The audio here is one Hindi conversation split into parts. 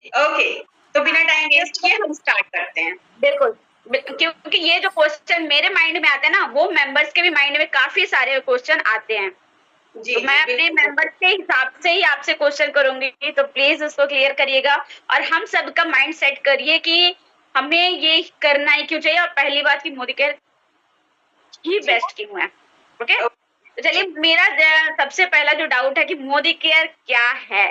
ओके, तो बिना टाइम वेस्ट किए हम स्टार्ट करते हैं। बिल्कुल, क्योंकि ये जो क्वेश्चन मेरे माइंड में आते हैं ना, वो मेंबर्स के भी माइंड में काफी सारे क्वेश्चन आते हैं। जी तो जी मैं अपने बिल्कुल। मेंबर्स के हिसाब से ही आपसे क्वेश्चन करूंगी, तो प्लीज उसको क्लियर करिएगा। और हम सबका माइंड सेट करिए कि हमें ये करना ही क्यों चाहिए। और पहली बात कि मोदी केयर ही जी बेस्ट क्यों है। ओके, ओ- तो चलिए, मेरा सबसे पहला जो डाउट है कि मोदी केयर क्या है।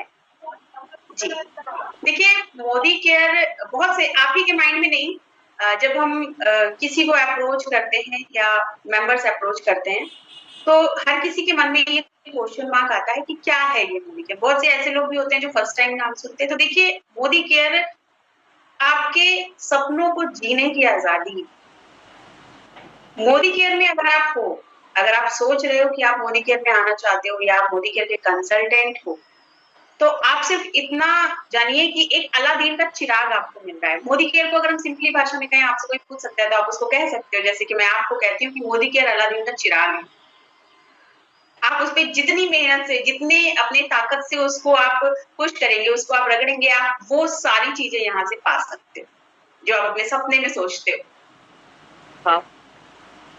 जी देखिए, मोदी केयर बहुत से आप ही के माइंड में नहीं, जब हम किसी को अप्रोच करते हैं या मेंबर्स अप्रोच करते हैं, तो हर किसी के मन में ये क्वेश्चन मार्क आता है कि क्या है ये मोदी केयर। बहुत से ऐसे लोग भी होते हैं जो फर्स्ट टाइम नाम सुनते हैं। तो देखिए, मोदी केयर आपके सपनों को जीने की आजादी। मोदी केयर में अगर आप हो, अगर आप सोच रहे हो कि आप मोदी केयर में आना चाहते हो या आप मोदी केयर के कंसल्टेंट हो, तो आप सिर्फ इतना जानिए कि एक अलादीन का चिराग आपको मिल रहा है। मोदी केयर को अगर हम सिंपली भाषा में कहें, आपसे कोई पूछ सकता है तो आप उसको कह सकते हो, जैसे कि मैं आपको कहती हूँ कि मोदी केयर अलादीन का चिराग है। आप उस पे जितनी मेहनत से, जितने अपने ताकत से उसको आप पुश करेंगे, उसको आप रगड़ेंगे, आप वो सारी चीजें यहाँ से पा सकते हो जो आप अपने सपने में सोचते हो। वाह,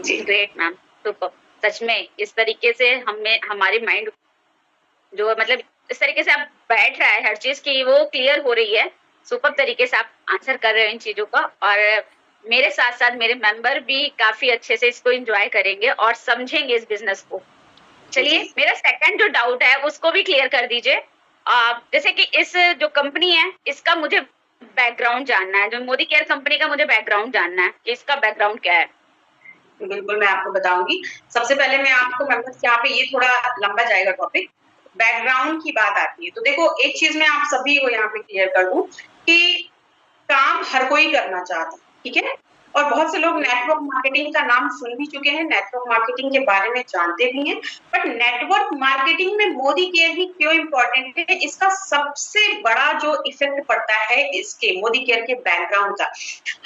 जी ग्रेट मैम, सुपर। सच में इस तरीके से हमें हमारी माइंड जो मतलब इस तरीके से आप बैठ रहा है हर चीज की, वो क्लियर हो रही है। सुपर तरीके से आप आंसर कर रहे हो इन चीजों का। और मेरे साथ साथ मेरे मेंबर भी काफी अच्छे से इसको एंजॉय करेंगे और समझेंगे इस बिजनेस को। जी चलिए, जी मेरा सेकंड जो डाउट है उसको भी क्लियर कर दीजिए। जैसे कि इस जो कंपनी है इसका मुझे बैकग्राउंड जानना है। जो मोदी केयर कंपनी का मुझे बैकग्राउंड जानना है कि इसका बैकग्राउंड क्या है। बिल्कुल, मैं आपको बताऊंगी। सबसे पहले मैं आपको मेंबर्स, यहाँ पे ये थोड़ा लंबा जाएगा टॉपिक, बैकग्राउंड की बात आती है तो देखो, एक चीज मैं आप सभी को यहाँ पे क्लियर कर दूं कि काम हर कोई करना चाहता है, ठीक है। और बहुत से लोग नेटवर्क मार्केटिंग का नाम सुन भी चुके हैं, नेटवर्क मार्केटिंग के बारे में जानते भी हैं। बट नेटवर्क मार्केटिंग में मोदी केयर ही क्यों इंपॉर्टेंट है, इसका सबसे बड़ा जो इफेक्ट पड़ता है इसके मोदी केयर के बैकग्राउंड का।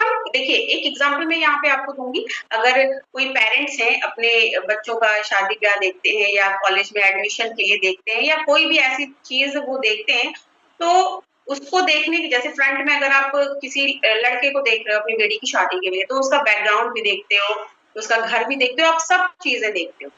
हम देखिए, एक एग्जांपल मैं यहाँ पे आपको दूंगी। अगर कोई पेरेंट्स हैं, अपने बच्चों का शादी ब्याह देखते हैं या कॉलेज में एडमिशन के लिए देखते हैं या कोई भी ऐसी चीज वो देखते हैं, तो उसको देखने की, जैसे फ्रंट में अगर आप किसी लड़के को देख रहे हो अपनी बेटी की शादी के लिए, तो उसका बैकग्राउंड भी देखते हो, उसका घर भी देखते हो, आप सब चीजें देखते हो।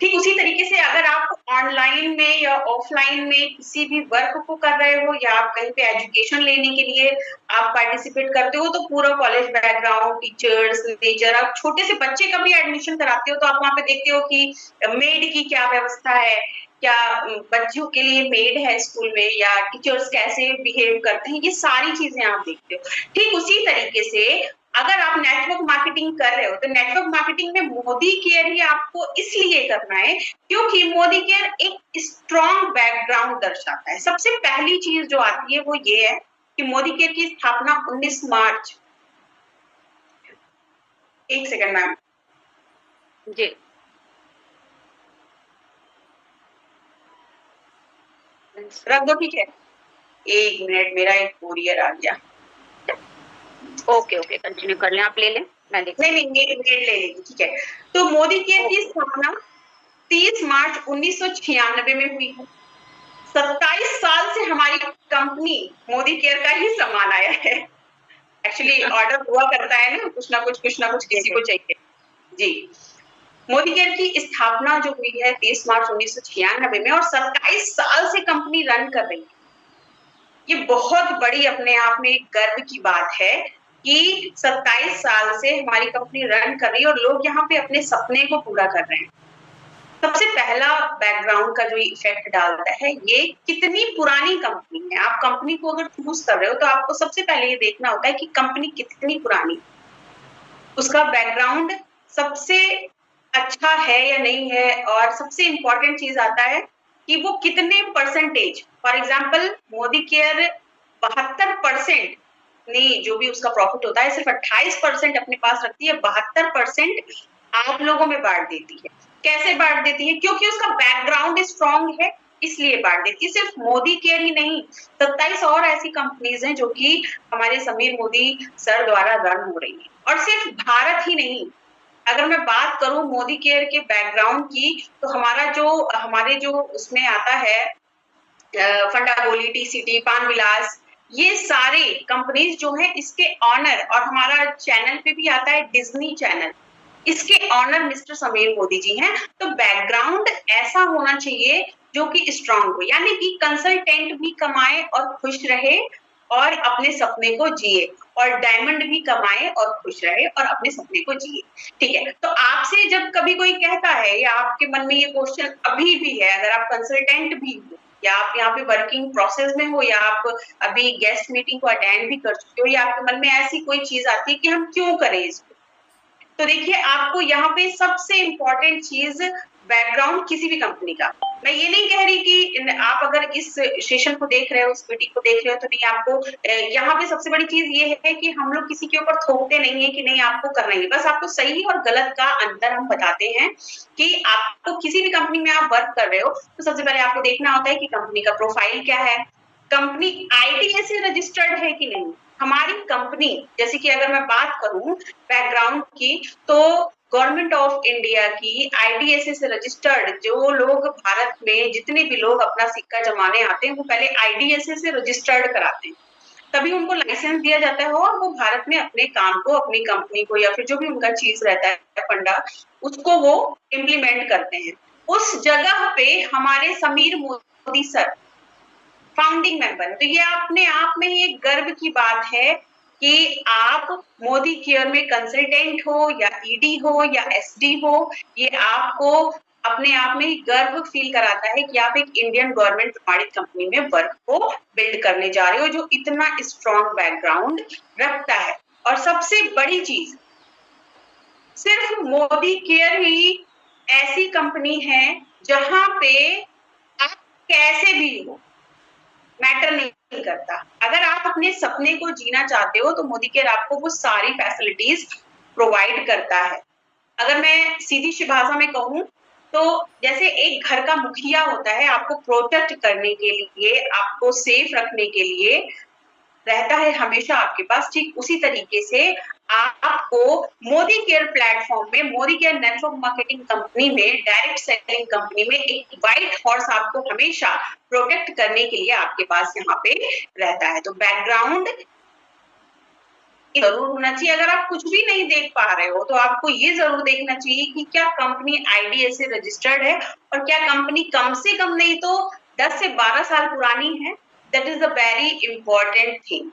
ठीक उसी तरीके से अगर आप ऑनलाइन में या ऑफलाइन में किसी भी वर्क को कर रहे हो या आप कहीं पे एजुकेशन लेने के लिए आप पार्टिसिपेट करते हो, तो पूरा कॉलेज बैकग्राउंड, टीचर्स, नेचर, आप छोटे से बच्चे का भी एडमिशन कराते हो तो आप वहां पे देखते हो कि मेड की क्या व्यवस्था है, क्या बच्चों के लिए मेड है स्कूल में, या टीचर्स कैसे बिहेव करते हैं, ये सारी चीजें आप देखते हो। ठीक उसी तरीके से अगर आप नेटवर्क मार्केटिंग कर रहे हो, तो नेटवर्क मार्केटिंग में मोदी केयर ही आपको इसलिए करना है क्योंकि मोदी केयर एक स्ट्रॉन्ग बैकग्राउंड दर्शाता है। सबसे पहली चीज जो आती है वो ये है कि मोदी केयर की स्थापना 19 मार्च, एक सेकंड मैम, जी, रख दो, ठीक है। एक मिनट, मेरा एक कोरियर आ गया। ओके ओके, कंटिन्यू कर लें, आप ले लें, मैं देख। नहीं नहीं, मेड ले लेगी, ठीक है। तो मोदी केयर की स्थापना 30 मार्च 1996 में हुई है। 27 साल से हमारी कंपनी मोदी केयर का ही सामान आया है। एक्चुअली ऑर्डर हुआ करता है ना, कुछ ना कुछ किसी को चाहिए। जी, मोदी केयर की स्थापना जो हुई है 30 मार्च 1996 में, और 27 साल से कंपनी रन कर रही है। ये बहुत बड़ी अपने आप में एक गर्व की बात है कि 27 साल से हमारी कंपनी रन कर रही है और लोग यहाँ पे अपने सपने को पूरा कर रहे हैं। सबसे पहला बैकग्राउंड का जो इफेक्ट डालता है, ये कितनी पुरानी कंपनी है। आप कंपनी को अगर चूज कर रहे हो तो आपको सबसे पहले ये देखना होता है कि कंपनी कितनी पुरानी, उसका बैकग्राउंड सबसे अच्छा है या नहीं है। और सबसे इंपॉर्टेंट चीज आता है कि वो कितने percentage, for example Modi care 72% नहीं, जो भी उसका प्रॉफिट होता है सिर्फ 28% अपने पास रखती है, 72% आप लोगों में बांट देती है। कैसे बांट देती है? क्योंकि उसका बैकग्राउंड स्ट्रॉन्ग है, इसलिए बांट देती है। सिर्फ मोदी केयर ही नहीं, 27 और ऐसी कंपनीज हैं जो कि हमारे समीर मोदी सर द्वारा रन हो रही है। और सिर्फ भारत ही नहीं, अगर मैं बात करूं मोदी केयर के बैकग्राउंड की, तो हमारे जो उसमें आता है फंडागोली, टीसीटी, पान विलास, ये सारे कंपनीज जो है इसके ऑनर, और हमारा चैनल पे भी आता है डिज्नी चैनल, इसके ऑनर मिस्टर समीर मोदी जी हैं। तो बैकग्राउंड ऐसा होना चाहिए जो कि स्ट्रांग हो, यानी कि कंसल्टेंट भी कमाए और खुश रहे और अपने सपने को जिए, और डायमंड भी कमाए और खुश रहे और अपने सपने को जिए। ठीक है, तो आपसे जब कभी कोई कहता है या आपके मन में ये क्वेश्चन अभी भी है, अगर आप कंसल्टेंट भी हो या आप यहाँ पे वर्किंग प्रोसेस में हो या आप अभी गेस्ट मीटिंग को अटेंड भी कर चुके हो, या आपके मन में ऐसी कोई चीज आती है कि हम क्यों करें इसको, तो देखिए आपको यहाँ पे सबसे इम्पोर्टेंट चीज बैकग्राउंड किसी भी कंपनी का, मैं ये नहीं कह रही कि आप अगर इस सेशन को देख रहे हो, इस वीडियो को देख रहे हो तो नहीं आपको, यहाँ पे सबसे बड़ी चीज ये है कि हम लोग किसी के ऊपर थोपते नहीं है कि नहीं आपको करना ही, बस आपको सही और गलत का अंतर हम बताते हैं कि आपको किसी भी कंपनी में आप वर्क कर रहे हो तो सबसे पहले आपको देखना होता है कि कंपनी का प्रोफाइल क्या है, कंपनी आईडीए से रजिस्टर्ड है कि नहीं। हमारी कंपनी, जैसे कि अगर मैं बात करूं बैकग्राउंड की, तो गवर्नमेंट ऑफ इंडिया की आईडीएसए से रजिस्टर्ड जो लोग भारत में जितने भी लोग अपना सिक्का जमाने आते हैं वो पहले आईडीएसए से रजिस्टर्ड कराते हैं, तभी उनको लाइसेंस दिया जाता है और वो भारत में अपने काम को, अपनी कंपनी को या फिर जो भी उनका चीज रहता है फंडा, उसको वो इम्प्लीमेंट करते हैं। उस जगह पे हमारे Sameer Modi sir founding member है, तो ये अपने आप में ही एक गर्व की बात है कि आप मोदी केयर में कंसल्टेंट हो या ईडी हो या एसडी हो, ये आपको अपने आप में ही गर्व फील कराता है कि आप एक इंडियन गवर्नमेंट प्रमाणित कंपनी में वर्क को बिल्ड करने जा रहे हो जो इतना स्ट्रॉन्ग बैकग्राउंड रखता है। और सबसे बड़ी चीज, सिर्फ मोदी केयर ही ऐसी कंपनी है जहां पे आप कैसे भी हो मैटर नहीं करता, अगर आप अपने सपने को जीना चाहते हो तो मोदी केयर आपको वो सारी फैसिलिटीज प्रोवाइड करता है। अगर मैं सीधी सी भाषा में कहूं तो जैसे एक घर का मुखिया होता है, आपको प्रोटेक्ट करने के लिए, आपको सेफ रखने के लिए रहता है हमेशा आपके पास, ठीक उसी तरीके से आपको मोदी केयर प्लेटफॉर्म में, Modi care network marketing company में, डायरेक्ट सेलिंग कंपनी में एक व्हाइट हॉर्स आपको हमेशा प्रोटेक्ट करने के लिए आपके पास यहाँ पे रहता है। तो बैकग्राउंड जरूर होना चाहिए। अगर आप कुछ भी नहीं देख पा रहे हो तो आपको ये जरूर देखना चाहिए कि क्या कंपनी आईडीए से रजिस्टर्ड है और क्या कंपनी कम से कम नहीं तो 10 से 12 साल पुरानी है। That is a very important thing.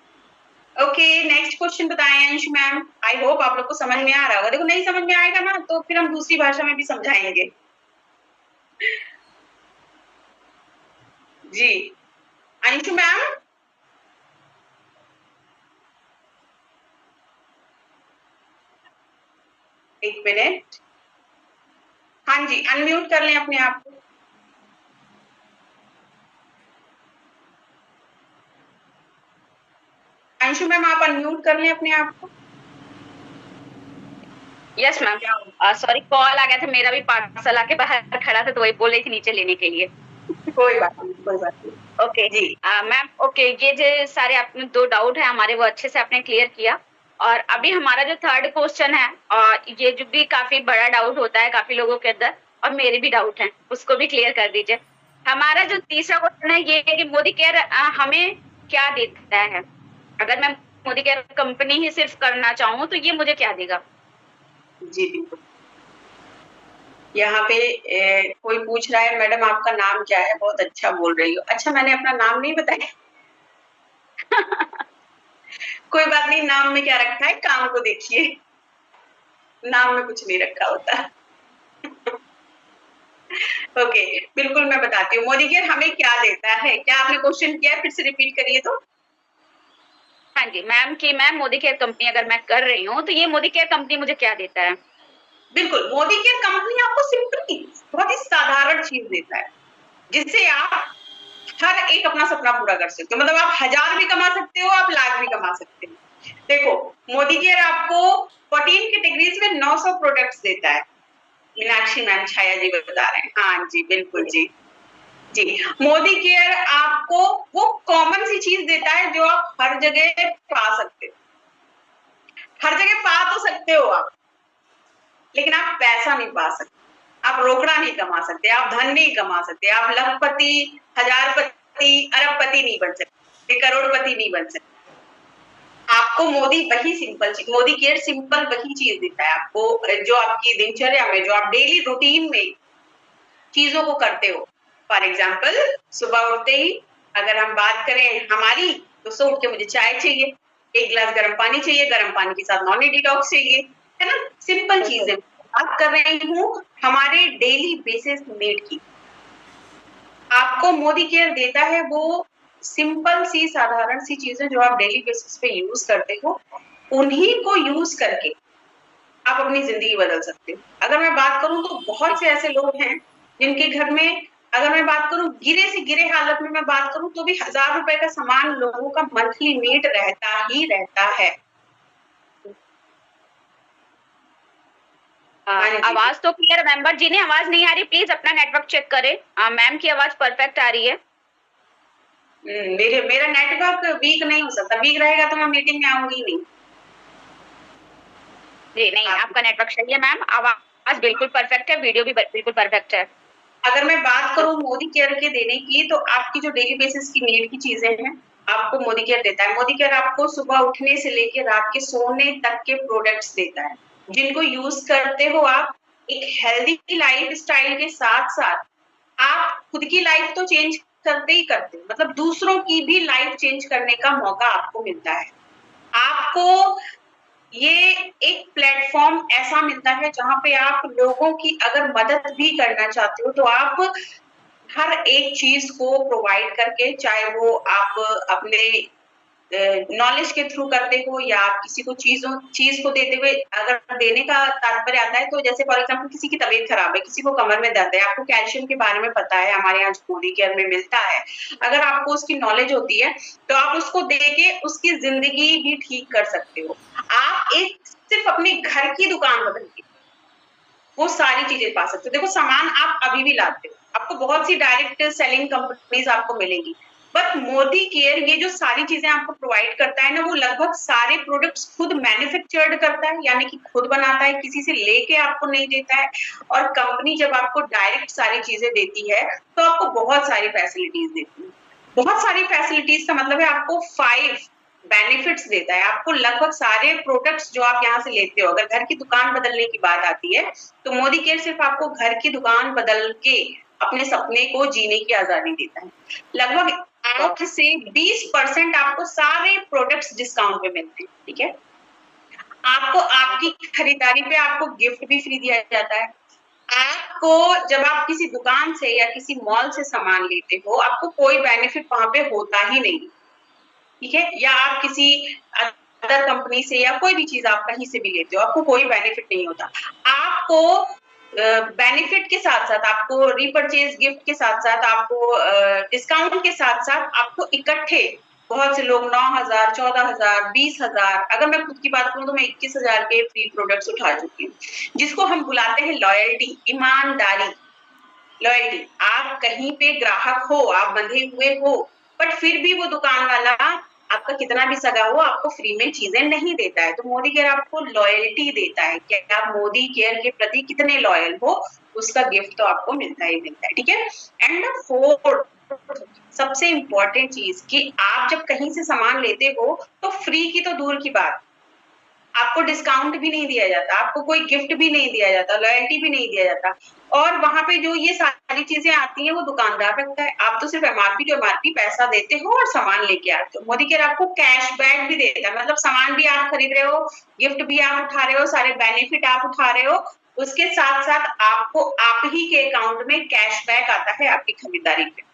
Okay, next question बताएं अंशु मैम। आई होप आप लोग को समझ में आ रहा होगा। देखो नहीं समझ में आएगा ना तो फिर हम दूसरी भाषा में भी समझाएंगे। जी अंशु मैम, एक मिनट, हाँ जी अनम्यूट कर लें अपने आप को। अंशु मैम आप अनम्यूट कर लें अपने आप को। यस मैम, सॉरी कॉल आ गया था, मेरा भी पार्सल आके बाहर खड़ा था तो वही बोल रही थी नीचे लेने के लिए। कोई बात नहीं, कोई बात नहीं। ओके जी मैम, ओके ये जो सारे आपने 2 डाउट है हमारे वो अच्छे से आपने क्लियर किया। और अभी हमारा जो थर्ड क्वेश्चन है, और ये जो भी काफी बड़ा डाउट होता है काफी लोगों के अंदर, और मेरे भी डाउट हैं, उसको भी क्लियर कर दीजिए। हमारा जो तीसरा क्वेश्चन है ये है कि मोदी केयर हमें क्या देता है? अगर मैं मोदी केयर कंपनी ही सिर्फ करना चाहूँ तो ये मुझे क्या देगा? जी बिल्कुल, यहाँ पे कोई पूछ रहा है मैडम आपका नाम क्या है, बहुत अच्छा बोल रही हो। अच्छा मैंने अपना नाम नहीं बताया। कोई बात नहीं, नाम में क्या रखा है, काम को देखिए, नाम में कुछ नहीं रखा होता। ओके बिल्कुल मैं बताती हूँ मोदी केयर हमें क्या देता है। क्या आपने क्वेश्चन किया है, फिर से रिपीट करिए तो। हाँ जी मैम, कि मैम मोदी केयर कंपनी अगर मैं कर रही हूँ तो ये मोदी केयर कंपनी मुझे क्या देता है? बिल्कुल, मोदी केयर कंपनी आपको सिंपली बहुत ही साधारण चीज देता है जिससे आप हर एक अपना सपना पूरा कर सकते हो। मतलब आप 1000 भी कमा सकते हो, आप लाख भी कमा सकते हो। देखो मोदी केयर आपको 14 कैटेगरीज में 900 प्रोडक्ट्स देता है। मीनाक्षी मैम, छाया जी बता रहे हैं, हाँ जी बिल्कुल जी जी। मोदी केयर आपको वो कॉमन सी चीज देता है जो आप हर जगह पा सकते हो। हर जगह पा तो सकते हो आप, लेकिन आप पैसा नहीं पा सकते, आप रोकड़ा नहीं कमा सकते, आप धन नहीं कमा सकते, आप लखपति, हजारपति, अरबपति नहीं बन सकते। ये करोड़पति नहीं बन सकते। आपको मोदी वही सिंपल चीज, मोदी केयर सिंपल वही चीज देता है आपको, जो आपकी दिनचर्या में, जो आप डेली रूटीन में चीजों को करते हो। फॉर एग्जाम्पल, सुबह उठते ही अगर हम बात करें हमारी, तो सुबह उठ के मुझे चाय चाहिए, एक गिलास गर्म पानी चाहिए, गर्म पानी के साथ नॉन डिटॉक्स चाहिए, है ना, सिंपल चीजें। बात कर रही हूँ हमारे डेली बेसिस नीड की। आपको मोदी केयर देता है वो सिंपल सी साधारण सी चीजें जो आप डेली बेसिस पे यूज करते हो, उन्हीं को यूज करके आप अपनी जिंदगी बदल सकते हो। अगर मैं बात करूं तो बहुत से ऐसे लोग हैं जिनके घर में, अगर मैं बात करूं गिरे से गिरे हालत में मैं बात करूं तो भी 1000 रुपए का सामान लोगों का मंथली नीड रहता ही रहता है। आवाज तो क्लियर, मेंबर जी ने आवाज नहीं आ रही, प्लीज अपना नेटवर्क चेक करें। मैम की आवाज परफेक्ट आ रही है। मेरा नेटवर्क वीक नहीं हो सकता, वीक रहेगा तो मैं मीटिंग में आऊंगी नहीं। जी नहीं, आपका नेटवर्क सही है मैम, आवाज बिल्कुल परफेक्ट है, वीडियो भी बिल्कुल परफेक्ट है। अगर मैं बात करूं मोदी केयर के देने की, तो आपकी जो डेली बेसिस की नीड की चीजें हैं आपको मोदी केयर देता है। मोदी केयर आपको सुबह उठने से लेकर रात के सोने तक के प्रोडक्ट्स देता है, जिनको यूज करते हो आप एक हेल्दी लाइफ स्टाइल के साथ साथ आप खुद की लाइफ तो चेंज करते ही करते, मतलब दूसरों की भी लाइफ चेंज करने का मौका आपको मिलता है। आपको ये एक प्लेटफॉर्म ऐसा मिलता है जहां पे आप लोगों की अगर मदद भी करना चाहते हो तो आप हर एक चीज को प्रोवाइड करके, चाहे वो आप अपने नॉलेज के थ्रू करते हो या आप किसी को चीज को देते हुए, अगर देने का तात्पर्य आता है तो जैसे फॉर एग्जांपल किसी की तबीयत खराब है, किसी को कमर में दर्द है, आपको कैल्शियम के बारे में पता है, हमारे यहाँ मोदी केयर में मिलता है, अगर आपको उसकी नॉलेज होती है तो आप उसको देके उसकी जिंदगी भी ठीक कर सकते हो। आप एक सिर्फ अपने घर की दुकान बदल के वो सारी चीजें पा सकते हो। देखो सामान आप अभी भी लाते हो, आपको बहुत सी डायरेक्ट सेलिंग कंपनीज आपको मिलेंगी, बट मोदी केयर ये जो सारी चीजें आपको प्रोवाइड करता है ना, वो लगभग सारे प्रोडक्ट्स खुद मैन्युफैक्चर्ड करता है, यानी कि खुद बनाता है, किसी से लेके आपको नहीं देता है। और कंपनी जब आपको डायरेक्ट सारी चीजें देती है तो आपको बहुत सारी फैसिलिटीज देती है। बहुत सारी फैसिलिटीज का मतलब है आपको 5 बेनिफिट्स देता है। आपको लगभग सारे प्रोडक्ट्स जो आप यहाँ से लेते हो, अगर घर की दुकान बदलने की बात आती है तो मोदी केयर सिर्फ आपको घर की दुकान बदल के अपने सपने को जीने की आजादी देता है। लगभग 8 से 20% आपको सारे प्रोडक्ट्स डिस्काउंट पे मिलते हैं, ठीक है। आपको आपकी खरीदारी पे आपको गिफ्ट भी फ्री दिया जाता है। आपको जब आप किसी दुकान से या किसी मॉल से सामान लेते हो, आपको कोई बेनिफिट वहां पे होता ही नहीं, ठीक है। या आप किसी अदर कंपनी से या कोई भी चीज आप कहीं से भी लेते हो, आपको कोई बेनिफिट नहीं होता। आपको बेनिफिट के साथ साथ, आपको रीपरचेज गिफ्ट के साथ साथ, आपको डिस्काउंट के साथ साथ आपको इकट्ठे बहुत से लोग 9,000, 14,000, 20,000, अगर मैं खुद की बात करूं तो मैं 21,000 के फ्री प्रोडक्ट्स उठा चुकी हूँ, जिसको हम बुलाते हैं लॉयल्टी, ईमानदारी। लॉयल्टी, आप कहीं पे ग्राहक हो, आप बंधे हुए हो, बट फिर भी वो दुकान वाला आपका कितना भी सगा हो आपको फ्री में चीजें नहीं देता है। तो मोदी केयर आपको लॉयल्टी देता है कि आप मोदी केयर के प्रति कितने लॉयल हो, उसका गिफ्ट तो आपको मिलता ही मिलता है, ठीक है। एंड फोर्थ सबसे इंपॉर्टेंट चीज कि आप जब कहीं से सामान लेते हो तो फ्री की तो दूर की बात, आपको डिस्काउंट भी नहीं दिया जाता, आपको कोई गिफ्ट भी नहीं दिया जाता, लॉयल्टी भी नहीं दिया जाता। और वहां पे जो ये सारी चीजें आती हैं वो दुकानदार रखता है, आप तो सिर्फ एमआरपी टू एमआरपी पैसा देते हो और सामान लेके आते हो। मोदी केयर आपको कैशबैक भी देता है, मतलब सामान भी आप खरीद रहे हो, गिफ्ट भी आप उठा रहे हो, सारे बेनिफिट आप उठा रहे हो, उसके साथ साथ आपको आप ही के अकाउंट में कैशबैक आता है आपकी खरीदारी पे।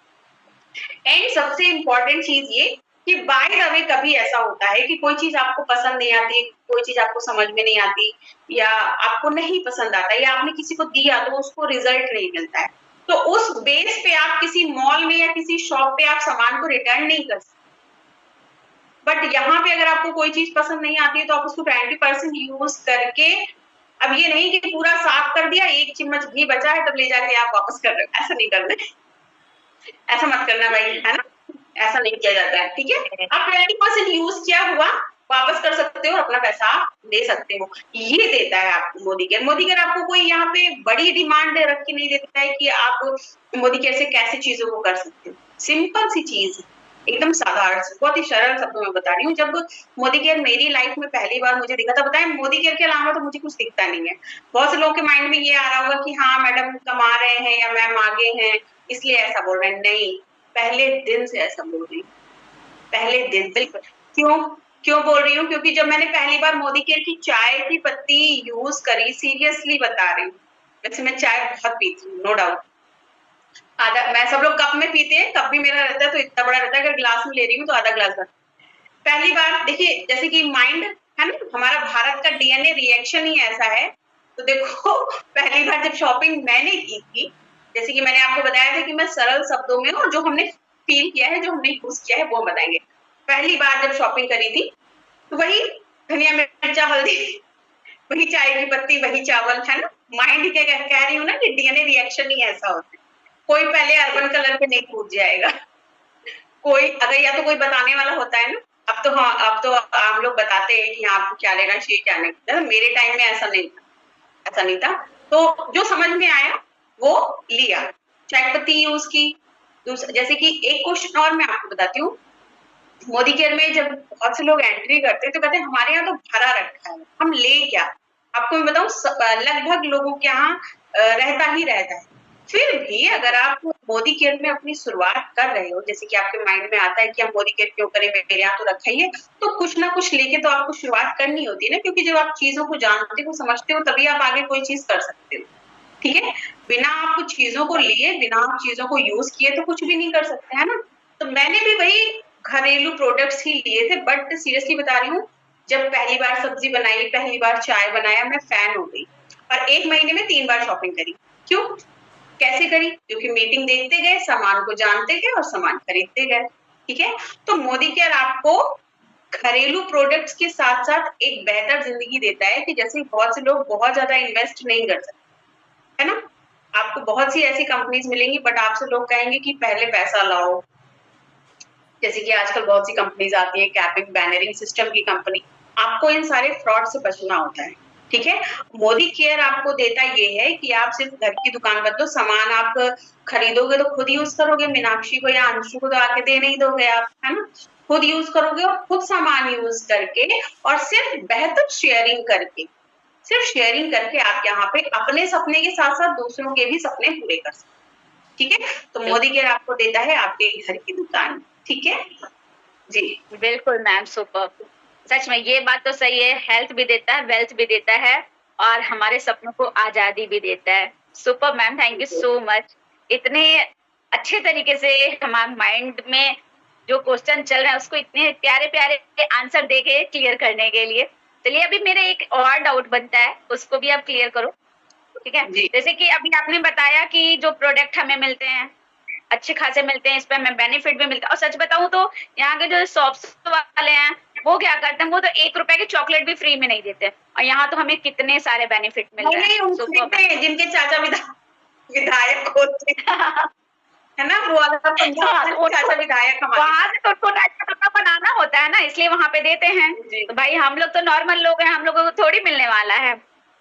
एंड सबसे इंपॉर्टेंट चीज ये कि बाय द वे कभी ऐसा होता है कि कोई चीज आपको पसंद नहीं आती, कोई चीज आपको समझ में नहीं आती, या आपको नहीं पसंद आता, या आपने किसी को दिया तो उसको रिजल्ट नहीं मिलता है, तो उस बेस पे आप किसी मॉल में या किसी शॉप पे आप सामान को रिटर्न नहीं कर सकते। बट यहाँ पे अगर आपको कोई चीज पसंद नहीं आती है तो आप उसको 20% यूज करके, अब ये नहीं कि पूरा साफ कर दिया, 1 चम्मच घी बचा है तब ले जाके आप वापस कर रहे हो, ऐसा नहीं करना है, ऐसा मत करना भाई, है ना, ऐसा नहीं किया जाता है, ठीक है। आप 20% यूज किया हुआ वापस कर सकते हो और अपना पैसा दे सकते हो, ये देता है आपको मोदी केयर। मोदी केयर आपको कोई यहाँ पे बड़ी डिमांड रख के नहीं देता है कि आप मोदी केयर से कैसे चीजों को कर सकते हो, सिंपल सी चीज, एकदम साधारण, बहुत ही सरल शब्दों में बता रही हूँ। जब मोदी केयर मेरी लाइफ में पहली बार मुझे दिखा था, बताएं मोदी केयर के अलावा तो मुझे कुछ दिखता नहीं है। बहुत से लोगों के माइंड में ये आ रहा होगा कि हाँ मैडम कमा रहे हैं या मैम आगे हैं इसलिए ऐसा बोल रहे हैं। नहीं, पहले दिन से ऐसा बोल रही हूँ, पहले दिन। बिल्कुल। क्यों क्यों बोल रही हूँ? क्योंकि जब मैंने पहली बार मोदी केयर की चाय की पत्ती यूज करी, सीरियसली बता रही हूँ, वैसे मैं चाय बहुत पीती हूँ, नो डाउट। आधा, मैं सब लोग कप में पीते हैं, कप भी मेरा रहता है तो इतना बड़ा रहता है, अगर ग्लास में ले रही हूँ तो आधा ग्लास भर। पहली बार देखिए, जैसे कि माइंड है ना, हमारा भारत का डीएनए रिएक्शन ही ऐसा है। तो देखो पहली बार जब शॉपिंग मैंने की थी, जैसे कि मैंने आपको बताया था कि मैं सरल शब्दों में और जो हमने फील किया है, जो हमने यूज किया है वो बताएंगे। पहली बार जब शॉपिंग करी थी तो वही धनिया मिर्चा हल्दी, वही चाय की पत्ती, वही चावल, है ना। माइंड क्या कह रही हूँ ना कि डीएनए रिएक्शन ही ऐसा होता है। कोई पहले अर्बन कलर पे नहीं कूद जाएगा, कोई अगर या तो कोई बताने वाला होता है ना। अब तो हाँ, अब तो आम लोग बताते हैं कि हाँ आपको क्या लेना चाहिए क्या नहीं। मेरे टाइम में ऐसा नहीं था, ऐसा नहीं था। तो जो समझ में आया वो लिया, चाय पत्ती यूज की। जैसे कि एक क्वेश्चन और मैं आपको बताती हूँ, मोदी केयर में जब बहुत से लोग एंट्री करते हैं तो कहते हैं हमारे यहाँ तो भरा रखा है, हम ले क्या। आपको मैं बताऊं, लगभग लोगों के यहाँ रहता ही रहता है। फिर भी अगर आप मोदी केयर में अपनी शुरुआत कर रहे हो, जैसे कि आपके माइंड में आता है कि हम मोदी केयर क्यों करें, मेरे यहाँ तो रखा ही है, तो कुछ ना कुछ लेके तो आपको शुरुआत करनी होती है ना। क्योंकि जब आप चीजों को जानते हो, समझते हो, तभी आप आगे कोई चीज कर सकते हो। ठीक है, बिना आप कुछ चीजों को लिए, बिना आप चीजों को यूज किए तो कुछ भी नहीं कर सकते, है ना। तो मैंने भी वही घरेलू प्रोडक्ट्स ही लिए थे, बट सीरियसली बता रही हूँ, जब पहली बार सब्जी बनाई, पहली बार चाय बनाया, मैं फैन हो गई। और 1 महीने में 3 बार शॉपिंग करी। क्यों, कैसे करी? क्योंकि मीटिंग देखते गए, सामान को जानते गए और सामान खरीदते गए। ठीक है, तो मोदी केयर आपको घरेलू प्रोडक्ट्स के साथ साथ एक बेहतर जिंदगी देता है। कि जैसे बहुत से लोग बहुत ज्यादा इन्वेस्ट नहीं कर सकते, है ना। आपको बहुत सी ऐसी कंपनीज मिलेंगी, बट आपसे लोग कहेंगे कि पहले पैसा लाओ। जैसे कि आजकल बहुत सी कंपनीज आती है, कैपिंग बैनरिंग सिस्टम की कंपनी। आपको इन सारे फ्रॉड से बचना होता है। ठीक है, मोदी केयर आपको देता ये है कि आप सिर्फ घर की दुकान पर दो, सामान आप खरीदोगे तो खुद यूज करोगे, मीनाक्षी को या अंशु को तो आके दे नहीं दोगे आप, है ना। खुद यूज करोगे और खुद सामान यूज करके, और सिर्फ बेहतर शेयरिंग करके, सिर्फ शेयरिंग करके आप यहाँ पे अपने सपने के साथ साथ दूसरों के भी सपने पूरे कर सकते। ठीक है, तो मोदी केयर आपको देता है आपके घर की दुकान। ठीक है जी, बिल्कुल मैम, सुपर। सच में ये बात तो सही है, हेल्थ भी देता है, वेल्थ भी देता है, और हमारे सपनों को आजादी भी देता है। Super ma'am, thank you so much. इतने अच्छे तरीके से हमारे माइंड में जो क्वेश्चन चल रहे हैं उसको इतने प्यारे प्यारे आंसर देके क्लियर करने के लिए। चलिए, अभी मेरे एक और डाउट बनता है, उसको भी आप क्लियर करो। ठीक है, जैसे कि अभी आपने बताया कि जो प्रोडक्ट हमें मिलते हैं अच्छे खासे मिलते हैं, इस पे हमें बेनिफिट भी मिलता है। और सच बताऊं तो यहाँ के जो शॉप्स वाले हैं वो क्या करते हैं, वो तो 1 रुपए की चॉकलेट भी फ्री में नहीं देते, और यहाँ तो हमें कितने सारे बेनिफिट मिल रहे हैं। जिनके चाचा विधायक होते है ना, वो वाला चाचा विधायक वहां से तो उनको बनाना होता है ना, इसलिए वहां पे देते हैं। तो भाई हम लोग तो नॉर्मल लोग हैं, हम लोगों को थोड़ी मिलने वाला है,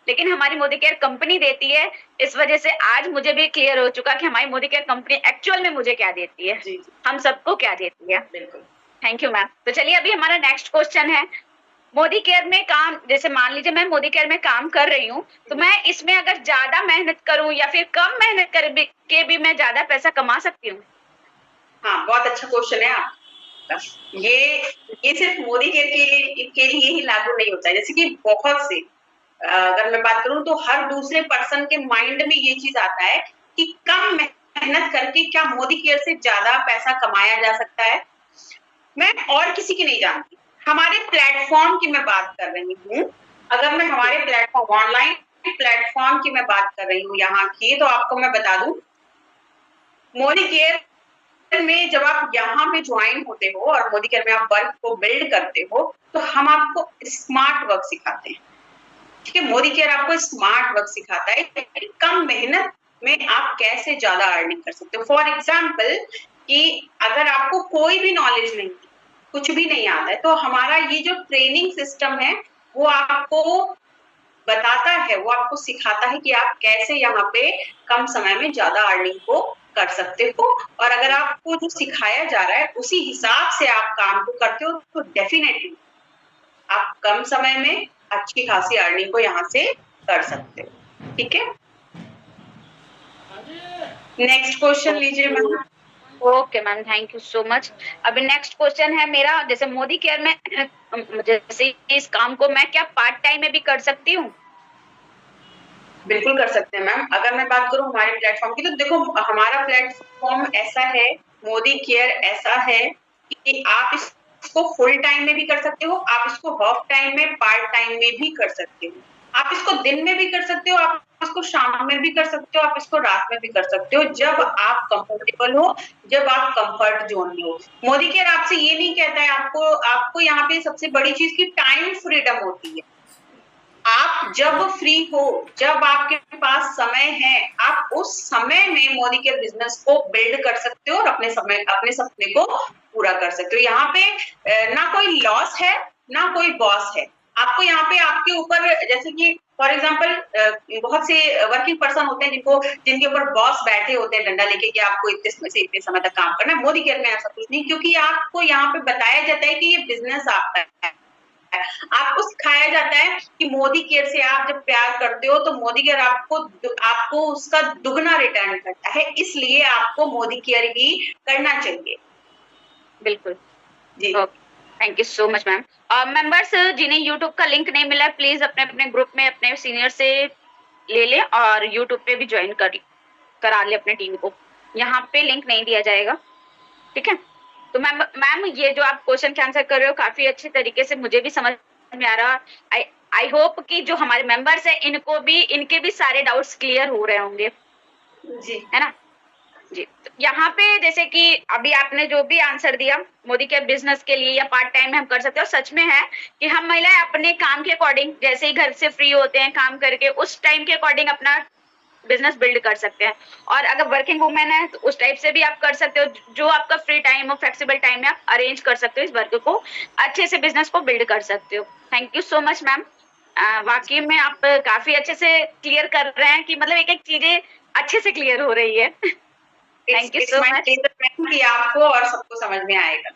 लेकिन हमारी मोदी केयर कंपनी देती है। इस वजह से आज मुझे भी क्लियर हो चुका कि हमारी मोदी केयर कंपनी एक्चुअल में मुझे क्या देती है, हम सबको क्या देती है। बिल्कुल, थैंक यू मैम। तो चलिए, अभी हमारा नेक्स्ट क्वेश्चन है, मोदी केयर में काम, जैसे मान लीजिए मैं मोदी केयर में काम कर रही हूँ, तो मैं इसमें अगर ज्यादा मेहनत करूँ या फिर कम मेहनत करके भी मैं ज्यादा पैसा कमा सकती हूँ? हाँ, बहुत अच्छा क्वेश्चन है आपका। ये सिर्फ मोदी केयर के लिए ही लागू नहीं होता है। जैसे कि बहुत से, अगर मैं बात करूं तो हर दूसरे पर्सन के माइंड में ये चीज आता है कि कम मेहनत करके क्या मोदी केयर से ज्यादा पैसा कमाया जा सकता है। मैं और किसी की नहीं जानती, हमारे प्लेटफॉर्म की मैं बात कर रही हूँ। अगर मैं हमारे प्लेटफॉर्म, ऑनलाइन प्लेटफॉर्म की मैं बात कर रही हूँ यहाँ की, तो आपको मैं बता दूं, मोदी केयर में जब आप यहाँ पे ज्वाइन होते हो और मोदी केयर में आप वर्क को बिल्ड करते हो, तो हम आपको स्मार्ट वर्क सिखाते हैं। ठीक है, मोदी केयर आपको स्मार्ट वर्क सिखाता है कि कम मेहनत में आप कैसे ज्यादा अर्निंग कर सकते हो। फॉर एग्जाम्पल, कि अगर आपको कोई भी नॉलेज नहीं, कुछ भी नहीं आता है, तो हमारा ये जो ट्रेनिंग सिस्टम है वो आपको बताता है, वो आपको सिखाता है कि आप कैसे यहाँ पे कम समय में ज्यादा अर्निंग को कर सकते हो। और अगर आपको जो सिखाया जा रहा है उसी हिसाब से आप काम को करते हो तो डेफिनेटली आप कम समय में अच्छी खासी अर्निंग को यहाँ से कर सकते हो। ठीक है, नेक्स्ट क्वेश्चन लीजिए ma'am. Okay ma'am, thank you so much. अभी नेक्स्ट क्वेश्चन है मेरा, जैसे मोदी केयर में जैसे इस काम को मैं क्या पार्ट टाइम में भी कर सकती हूँ? बिल्कुल कर सकते हैं मैम। अगर मैं बात करूं हमारे प्लेटफॉर्म की, तो देखो हमारा प्लेटफॉर्म ऐसा है, मोदी केयर ऐसा है कि आप इसको फुल टाइम में भी कर सकते हो, आप इसको हाफ टाइम में, पार्ट टाइम में भी कर सकते हो, आप इसको दिन में भी कर सकते हो, आप इसको शाम में भी कर सकते हो, आप इसको रात में भी कर सकते हो, जब आप कंफर्टेबल हो, जब आप कंफर्ट जोन में हो। मोदी केयर आपसे ये नहीं कहता है, आपको यहाँ पे सबसे बड़ी चीज की टाइम फ्रीडम होती है। आप जब फ्री हो, जब आपके पास समय है, आप उस समय में मोदी के बिजनेस को बिल्ड कर सकते हो और अपने सपने को पूरा कर सकते हो। यहाँ पे ना कोई लॉस है ना कोई बॉस है। आपको यहाँ पे आपके ऊपर, जैसे कि फॉर एग्जाम्पल बहुत से वर्किंग पर्सन होते हैं जिनके ऊपर बॉस बैठे होते हैं डंडा लेके कि आपको इतने समय से इतने समय तक काम करना है। मोदी केयर में ऐसा कुछ नहीं, क्योंकि आपको यहाँ पे बताया जाता है कि ये बिजनेस आपका है। आपको सिखाया जाता है कि मोदी केयर से आप जब प्यार करते हो तो मोदी केयर आपको उसका दुगना रिटर्न करता है, इसलिए आपको मोदी केयर ही करना चाहिए। बिल्कुल जी, thank you so much ma'am. Members जिन्हें यूट्यूब का लिंक नहीं मिला, प्लीज अपने अपने ग्रुप में अपने सीनियर से ले ले और यूट्यूब पे भी ज्वाइन करा ले अपने टीम को। यहाँ पे लिंक नहीं दिया जाएगा, ठीक है? तो मैम ये जो आप क्वेश्चन के आंसर कर रहे हो काफी अच्छे तरीके से मुझे भी समझ में आ रहा। आई होप कि जो हमारे मेंबर्स है इनके भी सारे डाउट्स क्लियर हो रहे होंगे, जी, है ना? जी, तो यहाँ पे जैसे कि अभी आपने जो भी आंसर दिया मोदी के बिजनेस के लिए या पार्ट टाइम में हम कर सकते हो, सच में है कि हम महिलाएं अपने काम के अकॉर्डिंग जैसे ही घर से फ्री होते हैं काम करके उस टाइम के अकॉर्डिंग अपना बिजनेस बिल्ड कर सकते हैं। और अगर वर्किंग वुमेन है तो उस टाइप से भी आप कर सकते हो, जो आपका फ्री टाइम हो फ्लेक्सिबल टाइम में आप अरेंज कर सकते हो, इस वर्क को अच्छे से बिजनेस को बिल्ड कर सकते हो। Thank you so much ma'am. वाकई में आप काफी अच्छे से क्लियर कर रहे हैं कि मतलब एक एक चीजें अच्छे से क्लियर हो रही है। थैंक यू सो मच कि आपको और सबको समझ में आएगा।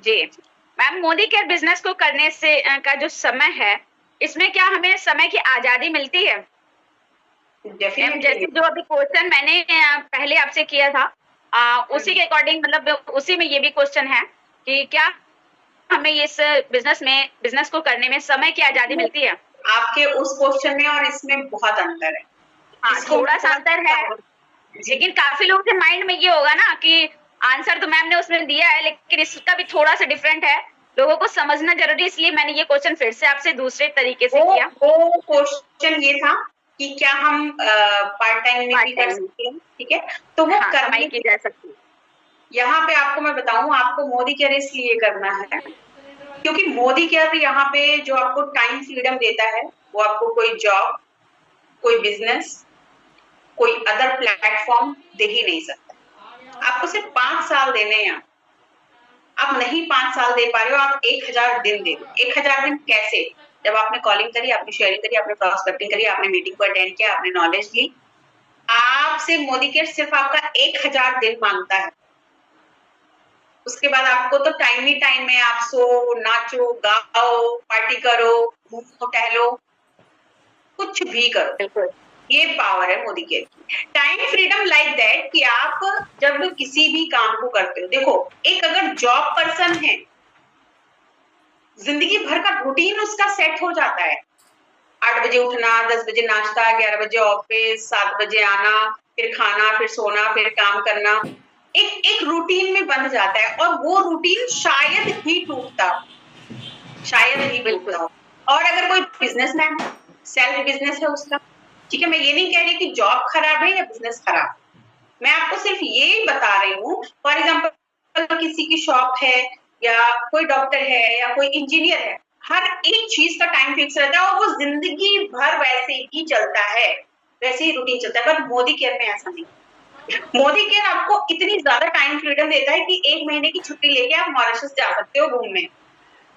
जी मैम, मोदी केयर बिजनेस को करने से का जो समय है, इसमें क्या हमें समय की आजादी मिलती है? जैसे जो अभी क्वेश्चन मैंने पहले आपसे किया था उसी के अकॉर्डिंग, मतलब उसी में ये भी क्वेश्चन है कि क्या हमें इस बिजनेस को करने में समय की आजादी मिलती है? आपके उस क्वेश्चन में और इसमें बहुत अंतर है। हाँ, थोड़ा सा अंतर है, लेकिन काफी लोगों के माइंड में ये होगा ना कि आंसर तो मैम ने उसमें दिया है लेकिन इसका भी थोड़ा सा डिफरेंट है, लोगों को समझना जरूरी, इसलिए मैंने ये क्वेश्चन फिर से आपसे दूसरे तरीके से किया। वो क्वेश्चन ये था कि क्या हम पार्ट टाइम में भी कर सकते हैं, ठीक है? तो वो कमाई की जा सकती है। यहाँ पे आपको मैं बताऊं, आपको मोदी केयर इसलिए करना है क्योंकि मोदी केयर यहाँ पे जो आपको टाइम फ्रीडम देता है वो आपको कोई जॉब, कोई बिजनेस, कोई अदर प्लेटफॉर्म दे ही नहीं सकता। आपको सिर्फ 5 साल देने हैं। आप नहीं 5 साल दे पा रहे हो, आप 1000 दिन दे दो। 1000 दिन कैसे? जब आपने कॉलिंग करी, आपने शेयरिंग करी, आपने प्रॉस्पेक्टिंग करी, आपने मीटिंग को अटेंड किया, आपने नॉलेज ली, आपसे मोदी केयर सिर्फ आपका 1000 दिन मांगता है। उसके बाद आपको तो टाइम ही टाइम में आप सो, नाचो, गाओ, पार्टी करो, घूमो, टहलो, कुछ भी करो, ये पावर है मोदी केयर की। टाइम फ्रीडम लाइक दैट कि आप जब किसी भी काम को करते हो, देखो एक अगर जॉब पर्सन है, जिंदगी भर का रूटीन उसका सेट हो जाता है। 8 बजे उठना, 10 बजे नाश्ता, 11 बजे ऑफिस, 7 बजे आना, फिर खाना, फिर सोना, फिर काम करना, एक रूटीन में बंध जाता है और वो रूटीन शायद ही टूटता हो। और अगर कोई बिजनेसमैन, सेल्फ बिजनेस है उसका, ठीक है, मैं ये नहीं कह रही कि जॉब खराब है या बिजनेस खराब, मैं आपको सिर्फ ये बता रही हूँ। फॉर एग्जाम्पल किसी की शॉप है या कोई डॉक्टर है या कोई इंजीनियर है, हर एक चीज का टाइम फिक्स रहता है और वो जिंदगी भर वैसे ही चलता है, वैसे ही रूटीन चलता है। पर मोदी केयर में ऐसा नहीं। मोदी केयर आपको इतनी ज्यादा टाइम फ्रीडम देता है कि 1 महीने की छुट्टी लेके आप मॉरिशस जा सकते हो घूमने।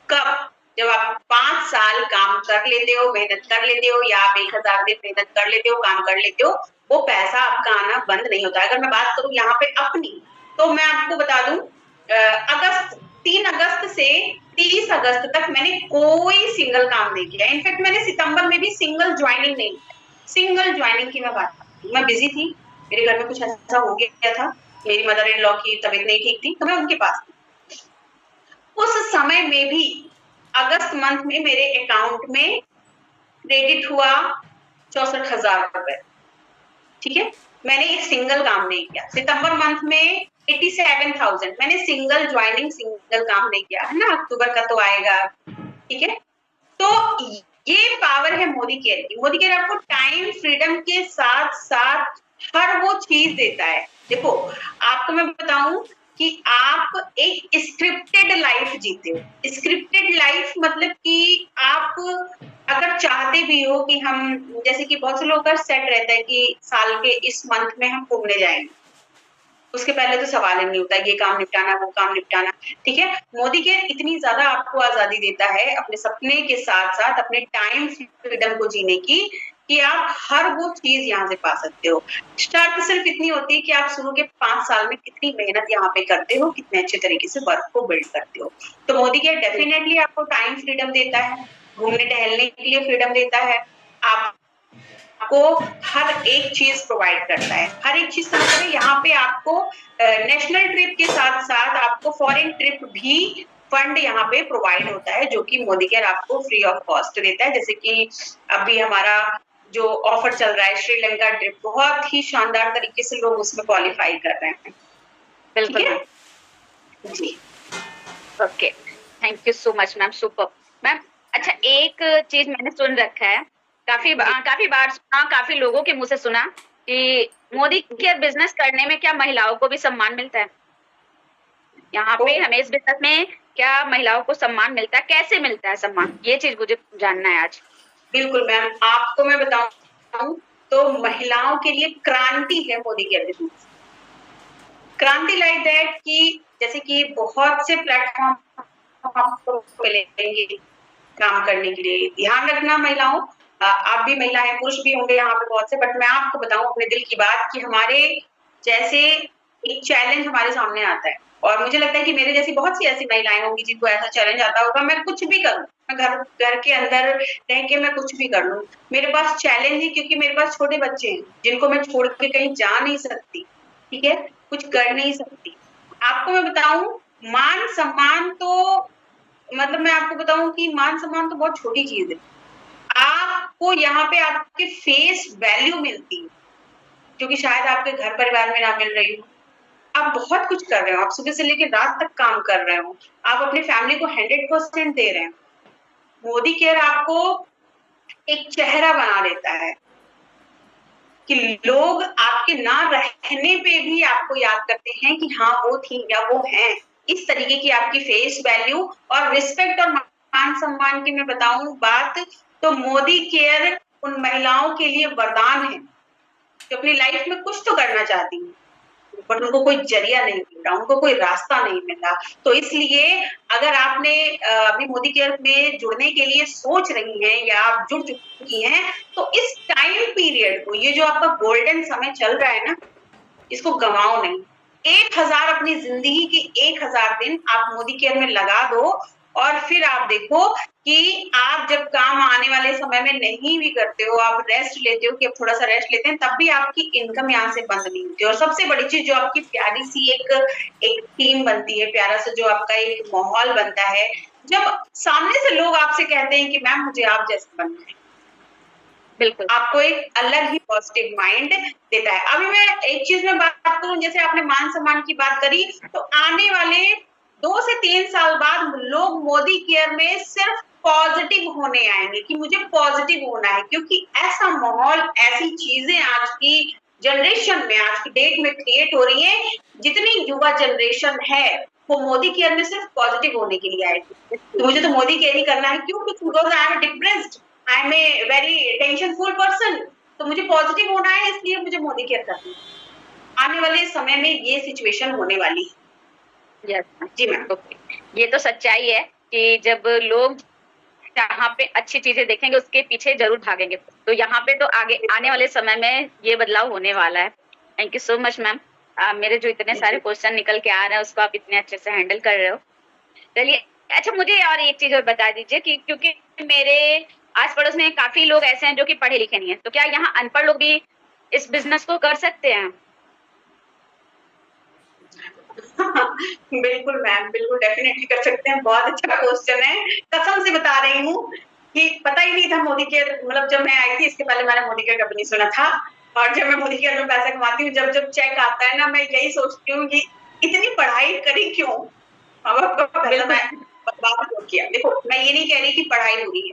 कब? जब आप 5 साल काम कर लेते हो, मेहनत कर लेते हो, या आप 1000 दिन मेहनत कर लेते हो, काम कर लेते हो, वो पैसा आपका आना बंद नहीं होता है। अगर मैं बात करूं यहाँ पे अपनी, तो मैं आपको बता दूं, 3 अगस्त से 30 अगस्त तक मैंने कोई सिंगल काम नहीं किया। इनफैक्ट मैंने सितंबर में भी सिंगल ज्वाइनिंग नहीं किया। सिंगल ज्वाइनिंग की मैं बात करती हूँ, मैं बिजी थी, मेरे घर में कुछ ऐसा हो गया था, मेरी मदर इन लॉ की तबीयत नहीं ठीक थी, तो मैं उनके पास थी। उस समय में भी अगस्त मंथ में मेरे अकाउंट में क्रेडिट हुआ 64,000 रुपए। ठीक है, मैंने एक सिंगल काम नहीं किया। सितंबर मंथ में 87,000, मैंने सिंगल ज्वाइनिंग, सिंगल काम नहीं किया, है ना। अक्टूबर का तो आएगा, ठीक है। तो ये पावर है मोदी केयर की। मोदी केयर आपको टाइम फ्रीडम के साथ साथ हर वो चीज देता है। देखो, आपको मैं बताऊं कि आप एक स्क्रिप्टेड लाइफ जीते हो। स्क्रिप्टेड लाइफ मतलब कि आप अगर चाहते भी हो कि हम, जैसे कि बहुत से लोगों का सेट रहता है कि साल के इस मंथ में हम घूमने जाएंगे, उसके पहले तो सवाल ही नहीं होता, ये काम निपटाना, वो काम निपटाना, ठीक है। मोदी केयर इतनी ज्यादा आपको आजादी देता है अपने सपने के साथ साथ अपने टाइम फ्रीडम को जीने की, कि आप हर वो चीज यहाँ से पा सकते हो। शर्त सिर्फ इतनी होती है कि आप शुरू के 5 साल में कितनी मेहनत यहाँ पे करते हो, कितने अच्छे तरीके से वर्क को बिल्ड करते हो। तो मोदी केयर डेफिनेटली आपको टाइम फ्रीडम देता है, घूमने टहलने के लिए फ्रीडम देता है, आप को हर एक चीज प्रोवाइड करता है। हर एक चीज समझ, यहाँ पे आपको नेशनल ट्रिप के साथ साथ आपको फॉरेन ट्रिप भी फंड यहाँ पे प्रोवाइड होता है, जो कि मोदी केयर आपको फ्री ऑफ कॉस्ट देता है। जैसे कि अभी हमारा जो ऑफर चल रहा है श्रीलंका ट्रिप, बहुत ही शानदार तरीके से लोग उसमें क्वालिफाई कर रहे हैं। बिल्कुल जी, okay, thank you so much ma'am, super ma'am. अच्छा, एक चीज मैंने सुन रखा है, काफी बार सुना, काफी लोगों के मुंह से सुना कि मोदी केयर बिजनेस करने में क्या महिलाओं को भी सम्मान मिलता है? यहाँ पे हमें इस बिजनेस में क्या महिलाओं को सम्मान मिलता है, कैसे मिलता है सम्मान, ये चीज मुझे जानना है आज। बिल्कुल मैम, आपको मैं बताऊं तो महिलाओं के लिए क्रांति है मोदी केयर बिजनेस। क्रांति लाइक दैट कि जैसे कि बहुत से प्लेटफॉर्म आपको मिलेंगे काम करने के लिए। ध्यान रखना महिलाओं, आप भी महिला हैं, पुरुष भी होंगे यहाँ पे बहुत से, बट मैं आपको बताऊं अपने दिल की बात कि हमारे जैसे एक चैलेंज हमारे सामने आता है, और मुझे लगता है कि मेरे जैसी बहुत सी ऐसी महिलाएं होंगी जिनको ऐसा चैलेंज आता होगा। मैं कुछ भी करूं, मैं घर के अंदर रह के मैं कुछ भी कर लूं, मेरे पास चैलेंज है, क्योंकि मेरे पास छोटे बच्चे हैं जिनको मैं छोड़ के कहीं जा नहीं सकती, ठीक है, कुछ कर नहीं सकती। आपको मैं बताऊं, मान सम्मान तो, मतलब मैं आपको बताऊं कि मान सम्मान तो बहुत छोटी चीज है। आपको यहाँ पे आपके फेस वैल्यू मिलती है, जो कि शायद आपके घर परिवार में ना मिल रही हो। आप बहुत कुछ कर रहे हो, आप सुबह से लेकर रात तक काम कर रहे हो, आप अपनी फैमिली को 100% दे रहे हो। मोदी केयर आपको एक चेहरा बना देता है कि लोग आपके ना रहने पे भी आपको याद करते हैं कि हाँ वो थी या वो हैं। इस तरीके की आपकी फेस वैल्यू और रिस्पेक्ट और मान सम्मान की मैं बताऊं बात, तो मोदी केयर उन महिलाओं के लिए वरदान है जो अपनी लाइफ में कुछ तो करना चाहती हैं, बट उनको कोई जरिया नहीं मिल रहा, उनको कोई रास्ता नहीं मिल रहा। तो इसलिए अगर आपने अभी मोदी केयर में जुड़ने के लिए सोच रही हैं या आप जुड़ चुकी हैं, तो इस टाइम पीरियड को, ये जो आपका गोल्डन समय चल रहा है ना, इसको गंवाओ नहीं। 1000 अपनी जिंदगी के 1000 दिन आप मोदी केयर में लगा दो, और फिर आप देखो कि आप जब काम आने वाले समय में नहीं भी करते हो, आप रेस्ट लेते हो कि अब थोड़ा सा रेस्ट लेते हैं, तब भी आपकी इनकम यहाँ से बंद नहीं होती। और सबसे बड़ी चीज, जो आपकी प्यारी सी एक टीम बनती है, प्यारा सा जो आपका एक माहौल बनता है, जब सामने से लोग आपसे कहते हैं कि मैम मुझे आप जैसे बनना है, बिल्कुल आपको एक अलग ही पॉजिटिव माइंड देता है। अभी मैं एक चीज में बात करूं, जैसे आपने मान सम्मान की बात करी, तो आने वाले 2 से 3 साल बाद लोग मोदी केयर में सिर्फ पॉजिटिव होने आएंगे कि मुझे पॉजिटिव होना है, क्योंकि ऐसा माहौल, ऐसी चीजें आज की जनरेशन में, आज की डेट में क्रिएट हो रही है। जितनी युवा जनरेशन है वो मोदी केयर में सिर्फ पॉजिटिव होने के लिए आएगी। तो मुझे तो मोदी केयर ही करना है, क्यों? Because I am depressed, I am a very tensionful person, तो मुझे पॉजिटिव होना है, इसलिए मुझे मोदी केयर करना है। आने वाले समय में ये सिचुएशन होने वाली है। यस जी मैम। ओके, ये तो सच्चाई है कि जब लोग जहाँ पे अच्छी चीजें देखेंगे उसके पीछे जरूर भागेंगे। तो यहाँ पे तो आगे आने वाले समय में ये बदलाव होने वाला है। Thank you so much ma'am. मेरे जो इतने सारे क्वेश्चन निकल के आ रहे हैं उसको आप इतने अच्छे से हैंडल कर रहे हो। चलिए, अच्छा मुझे और एक चीज और बता दीजिए कि क्योंकि मेरे आस पड़ोस में काफी लोग ऐसे हैं जो कि पढ़े लिखे नहीं है, तो क्या यहाँ अनपढ़ लोग भी इस बिजनेस को कर सकते हैं? बिल्कुल मैम, बिल्कुल डेफिनेटली कर सकते हैं। बहुत अच्छा क्वेश्चन है। कसम से बता रही हूँ कि पता ही नहीं था मोदी केयर, मतलब जब मैं आई थी इसके पहले मैंने मोदी केयर कभी नहीं सुना था। और जब मैं मोदी केयर में पैसा कमाती हूँ, जब चेक आता है ना, मैं यही सोचती हूँ कि इतनी पढ़ाई करी क्यों? माँ-बाप का पैसा मैं बर्बाद क्यों किया? देखो, मैं ये नहीं कह रही कि पढ़ाई बुरी है।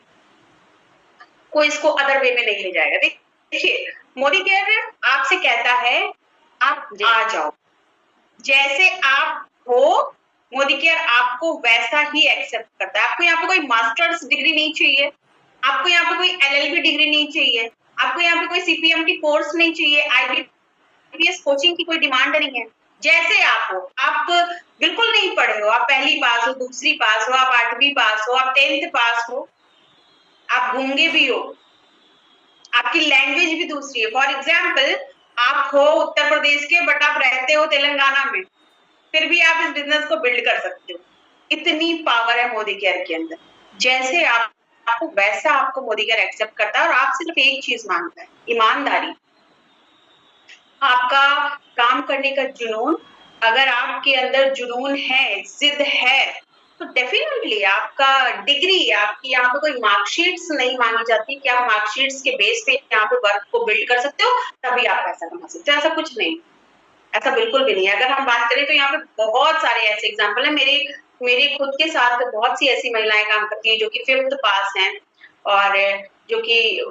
कोई इसको अदर वे में नहीं ले जाएगा। देखिए, मोदी केयर आपसे कहता है आप आ जाओ। जैसे आप हो, मोदी केयर आपको वैसा ही एक्सेप्ट करता है। आपको यहाँ पे कोई मास्टर्स डिग्री नहीं चाहिए, आपको यहाँ पे कोई एलएलबी डिग्री नहीं चाहिए, आपको यहाँ पे कोई सीपीएम की कोर्स नहीं चाहिए, आईबीपीएस कोचिंग की कोई डिमांड नहीं है। जैसे आप हो, आप बिल्कुल नहीं पढ़े हो, आप पहली पास हो, दूसरी पास हो, आप 8वीं पास हो, आप 10th पास हो, आप गूंगे भी हो, आपकी लैंग्वेज भी दूसरी है। फॉर एग्जाम्पल, आप हो उत्तर प्रदेश के बट आप रहते हो तेलंगाना में, फिर भी आप इस बिजनेस को बिल्ड कर सकते हो। इतनी पावर है मोदी केयर के अंदर। जैसे आपको वैसा आपको मोदी केयर एक्सेप्ट करता है और आपसे सिर्फ एक चीज मांगता है, ईमानदारी। आपका काम करने का जुनून। अगर आपके अंदर जुनून है, जिद है, तो डेफिनेटली आपका डिग्री, आपकी यहाँ पे कोई मार्कशीट्स नहीं मांगी जाती कि आप मार्कशीट्स के बेस पे यहाँ पे वर्क को बिल्ड कर सकते हो, तभी आप पैसा कमा सकते हो। ऐसा कुछ नहीं, ऐसा बिल्कुल भी नहीं है। अगर हम बात करें तो यहाँ पे बहुत सारे ऐसे एग्जाम्पल है। मेरे खुद के साथ बहुत सी ऐसी महिलाएं काम करती है जो कि 5th पास हैं और जो कि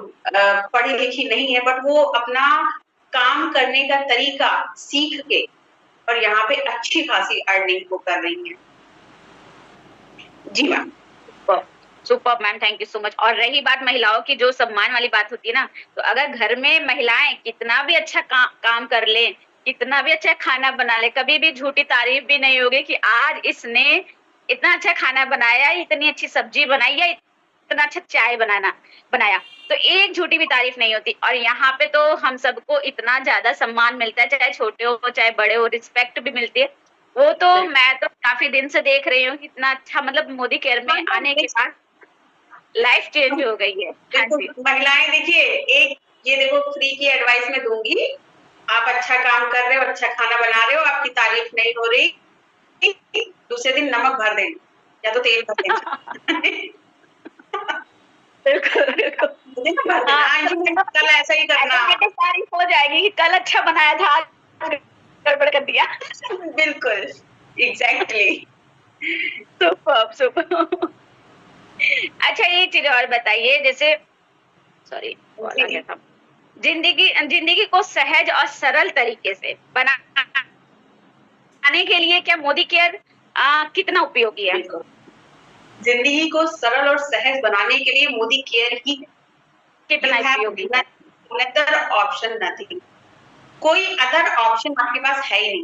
पढ़ी लिखी नहीं है, बट वो अपना काम करने का तरीका सीख के और यहाँ पे अच्छी खासी अर्निंग को कर रही है। जी ma'am. Super ma'am, thank you so much. और रही बात महिलाओं की, जो सम्मान वाली बात होती है ना, तो अगर घर में महिलाएं कितना भी अच्छा काम कर ले, कितना भी अच्छा खाना बना ले, कभी भी झूठी तारीफ भी नहीं होगी कि आज इसने इतना अच्छा खाना बनाया, इतनी अच्छी सब्जी बनाई या इतना अच्छा चाय बनाया, तो एक झूठी भी तारीफ नहीं होती। और यहाँ पे तो हम सबको इतना ज्यादा सम्मान मिलता है, चाहे छोटे हो चाहे बड़े हो, रिस्पेक्ट भी मिलती है। वो तो मैं तो काफी दिन से देख रही हूँ, कितना अच्छा, मतलब मोदी केयर में आने के बाद लाइफ चेंज हो गई है। महिलाएं देखिए, एक ये देखो फ्री की एडवाइस में दूंगी, आप अच्छा काम कर रहे हो, अच्छा खाना बना रहे हो, आपकी तारीफ नहीं हो रही, दूसरे दिन नमक भर देंगे या तो तेल भर देंगे। कल ऐसा ही करना, तारीफ हो जाएगी कि कल अच्छा बनाया था, आज गड़बड़ कर दिया। बिल्कुल, एग्जैक्टली। सुपर। अच्छा, एक चीज और बताइए, जैसे सॉरी जिंदगी को सहज और सरल तरीके से बनाने के लिए क्या मोदी केयर कितना उपयोगी है? जिंदगी को सरल और सहज बनाने के लिए मोदी केयर ही कितना उपयोगी है? Other option nothing. कोई अदर ऑप्शन आपके पास है ही नहीं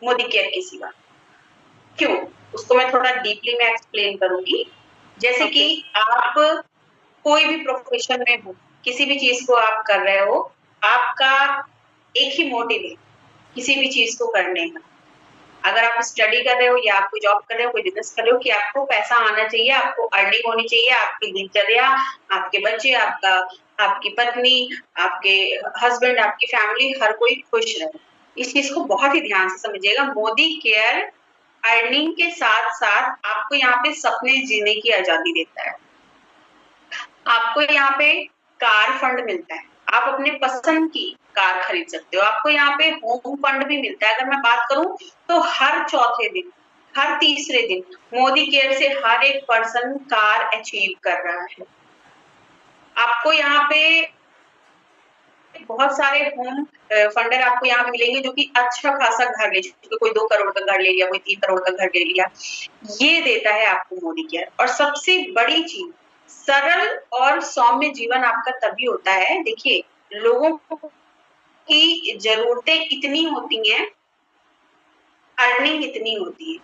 मोदी केयर के सिवा। क्यों? उसको मैं थोड़ा डीपली में एक्सप्लेन करूंगी। जैसे कि आप कोई भी प्रोफेशन में हो, किसी भी चीज को आप कर रहे हो, आपका एक ही मोटिव है किसी भी चीज को करने का। अगर आप स्टडी कर रहे हो या आप कोई जॉब कर रहे हो, कोई बिजनेस कर रहे हो, कि आपको पैसा आना चाहिए, आपको अर्निंग होनी चाहिए, आपकी दिनचर्या, आपके बच्चे, आपकी पत्नी, आपके हस्बैंड, आपकी फैमिली, हर कोई खुश रहे। इस चीज को बहुत ही ध्यान से समझिएगा। मोदी केयर अर्निंग के साथ साथ आपको यहाँ पे सपने जीने की आजादी देता है। आपको यहाँ पे कार फंड मिलता है, आप अपने पसंद की कार खरीद सकते हो। आपको यहाँ पे होम फंड भी मिलता है। अगर मैं बात करूं तो हर चौथे दिन, हर तीसरे दिन मोदी केयर से हर एक पर्सन कार अचीव कर रहा है। आपको यहाँ पे बहुत सारे होम फंडर आपको यहाँ पे मिलेंगे जो कि अच्छा खासा घर ले चुके, कोई 2 करोड़ का घर ले लिया, कोई 3 करोड़ का घर ले लिया। ये देता है आपको मोदी केयर। और सबसे बड़ी चीज, सरल और सौम्य जीवन आपका तभी होता है। देखिए, लोगों की जरूरतें इतनी होती हैं, अर्निंग इतनी होती है,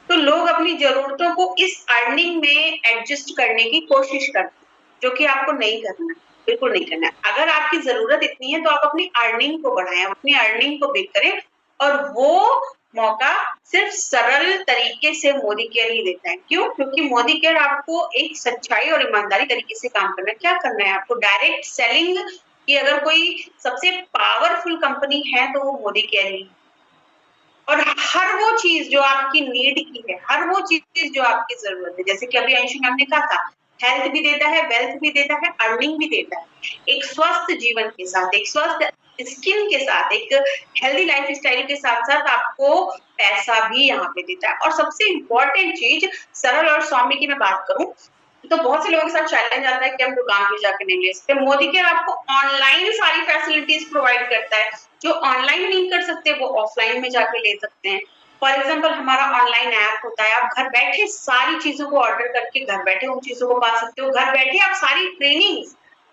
तो लोग अपनी जरूरतों को इस अर्निंग में एडजस्ट करने की कोशिश करते हैं, जो कि आपको नहीं करना है, बिल्कुल नहीं करना है। अगर आपकी जरूरत इतनी है तो आप अपनी अर्निंग को बढ़ाएं, अपनी अर्निंग को बिग करें, और वो मौका सिर्फ सरल तरीके से मोदी केयर ही देता है। क्यों? क्योंकि मोदी केयर आपको एक सच्चाई और ईमानदारी तरीके से काम करना है। क्या करना है आपको? डायरेक्ट सेलिंग की अगर कोई सबसे पावरफुल कंपनी है तो वो मोदी केयर ही। और हर वो चीज जो आपकी नीड की है, हर वो चीज जो आपकी जरूरत है, जैसे कि अभी अंशु मैम ने कहा था, हेल्थ भी देता है, वेल्थ भी देता है, अर्निंग भी देता है। एक स्वस्थ जीवन के साथ, एक स्वस्थ स्किन के साथ, एक हेल्दी लाइफ स्टाइल के साथ साथ आपको पैसा भी यहाँ पे देता है। और सबसे इम्पोर्टेंट चीज, सरल और सौम्य की मैं बात करूं तो बहुत से लोगों के साथ चैलेंज आता है कि हम दुकान पे जाके नहीं ले सकते। मोदी केयर आपको ऑनलाइन सारी फैसिलिटीज प्रोवाइड करता है, जो ऑनलाइन नहीं कर सकते वो ऑफलाइन में जाके ले सकते हैं। फॉर एग्जाम्पल हमारा ऑनलाइन ऐप होता है, आप घर बैठे सारी चीजों को ऑर्डर करके घर बैठे उन चीजों को पा सकते हो। घर बैठे आप सारी ट्रेनिंग,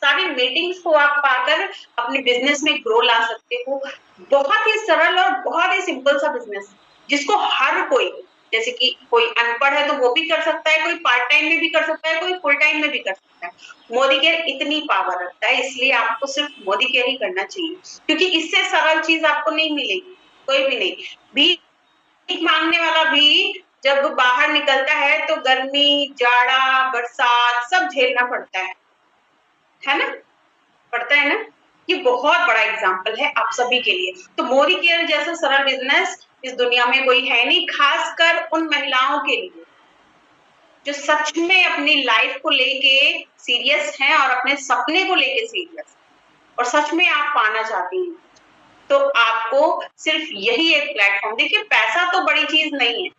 सारी मीटिंग्स को आप पाकर अपने बिजनेस में ग्रो ला सकते हो। बहुत ही सरल और बहुत ही सिंपल सा बिजनेस, जिसको हर कोई, जैसे कि कोई अनपढ़ है तो वो भी कर सकता है, कोई पार्ट टाइम में भी कर सकता है, कोई फुल टाइम में भी कर सकता है। मोदी केयर इतनी पावर रखता है, इसलिए आपको सिर्फ मोदी केयर ही करना चाहिए, क्योंकि इससे सरल चीज आपको नहीं मिलेगी, कोई भी नहीं। भीख मांगने वाला भी जब बाहर निकलता है तो गर्मी, जाड़ा, बरसात सब झेलना पड़ता है ना? पड़ता है ना? ये बहुत बड़ा एग्जाम्पल है आप सभी के लिए। तो मोदी केयर जैसा सरल बिजनेस इस दुनिया में कोई है नहीं, खासकर उन महिलाओं के लिए जो सच में अपनी लाइफ को लेके सीरियस हैं और अपने सपने को लेके सीरियस, और सच में आप पाना चाहती हैं। तो आपको सिर्फ यही एक प्लेटफॉर्म, देखिए पैसा तो बड़ी चीज नहीं है,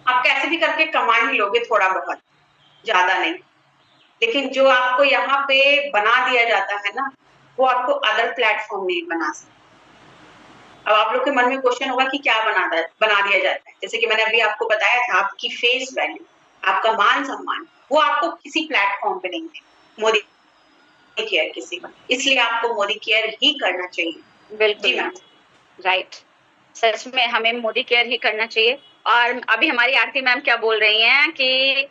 आप कैसे भी करके कमा ही लोगे थोड़ा बहुत, ज्यादा नहीं। लेकिन जो आपको यहाँ पे बना दिया जाता है ना, वो आपको अदर प्लेटफॉर्म नहीं बना सकता। अब आप लोग के मन में क्वेश्चन होगा कि क्या बना दिया जाता है। जैसे कि मैंने अभी आपको बताया था, आपकी फेस वैल्यू, आपका मान सम्मान, वो आपको किसी प्लेटफॉर्म पे नहीं है, मोदी केयर किसी का। इसलिए आपको मोदी केयर ही करना चाहिए। बिल्कुल मैम, राइट। सच में हमें मोदी केयर ही करना चाहिए। और अभी हमारी आरती मैम क्या बोल रही हैं कि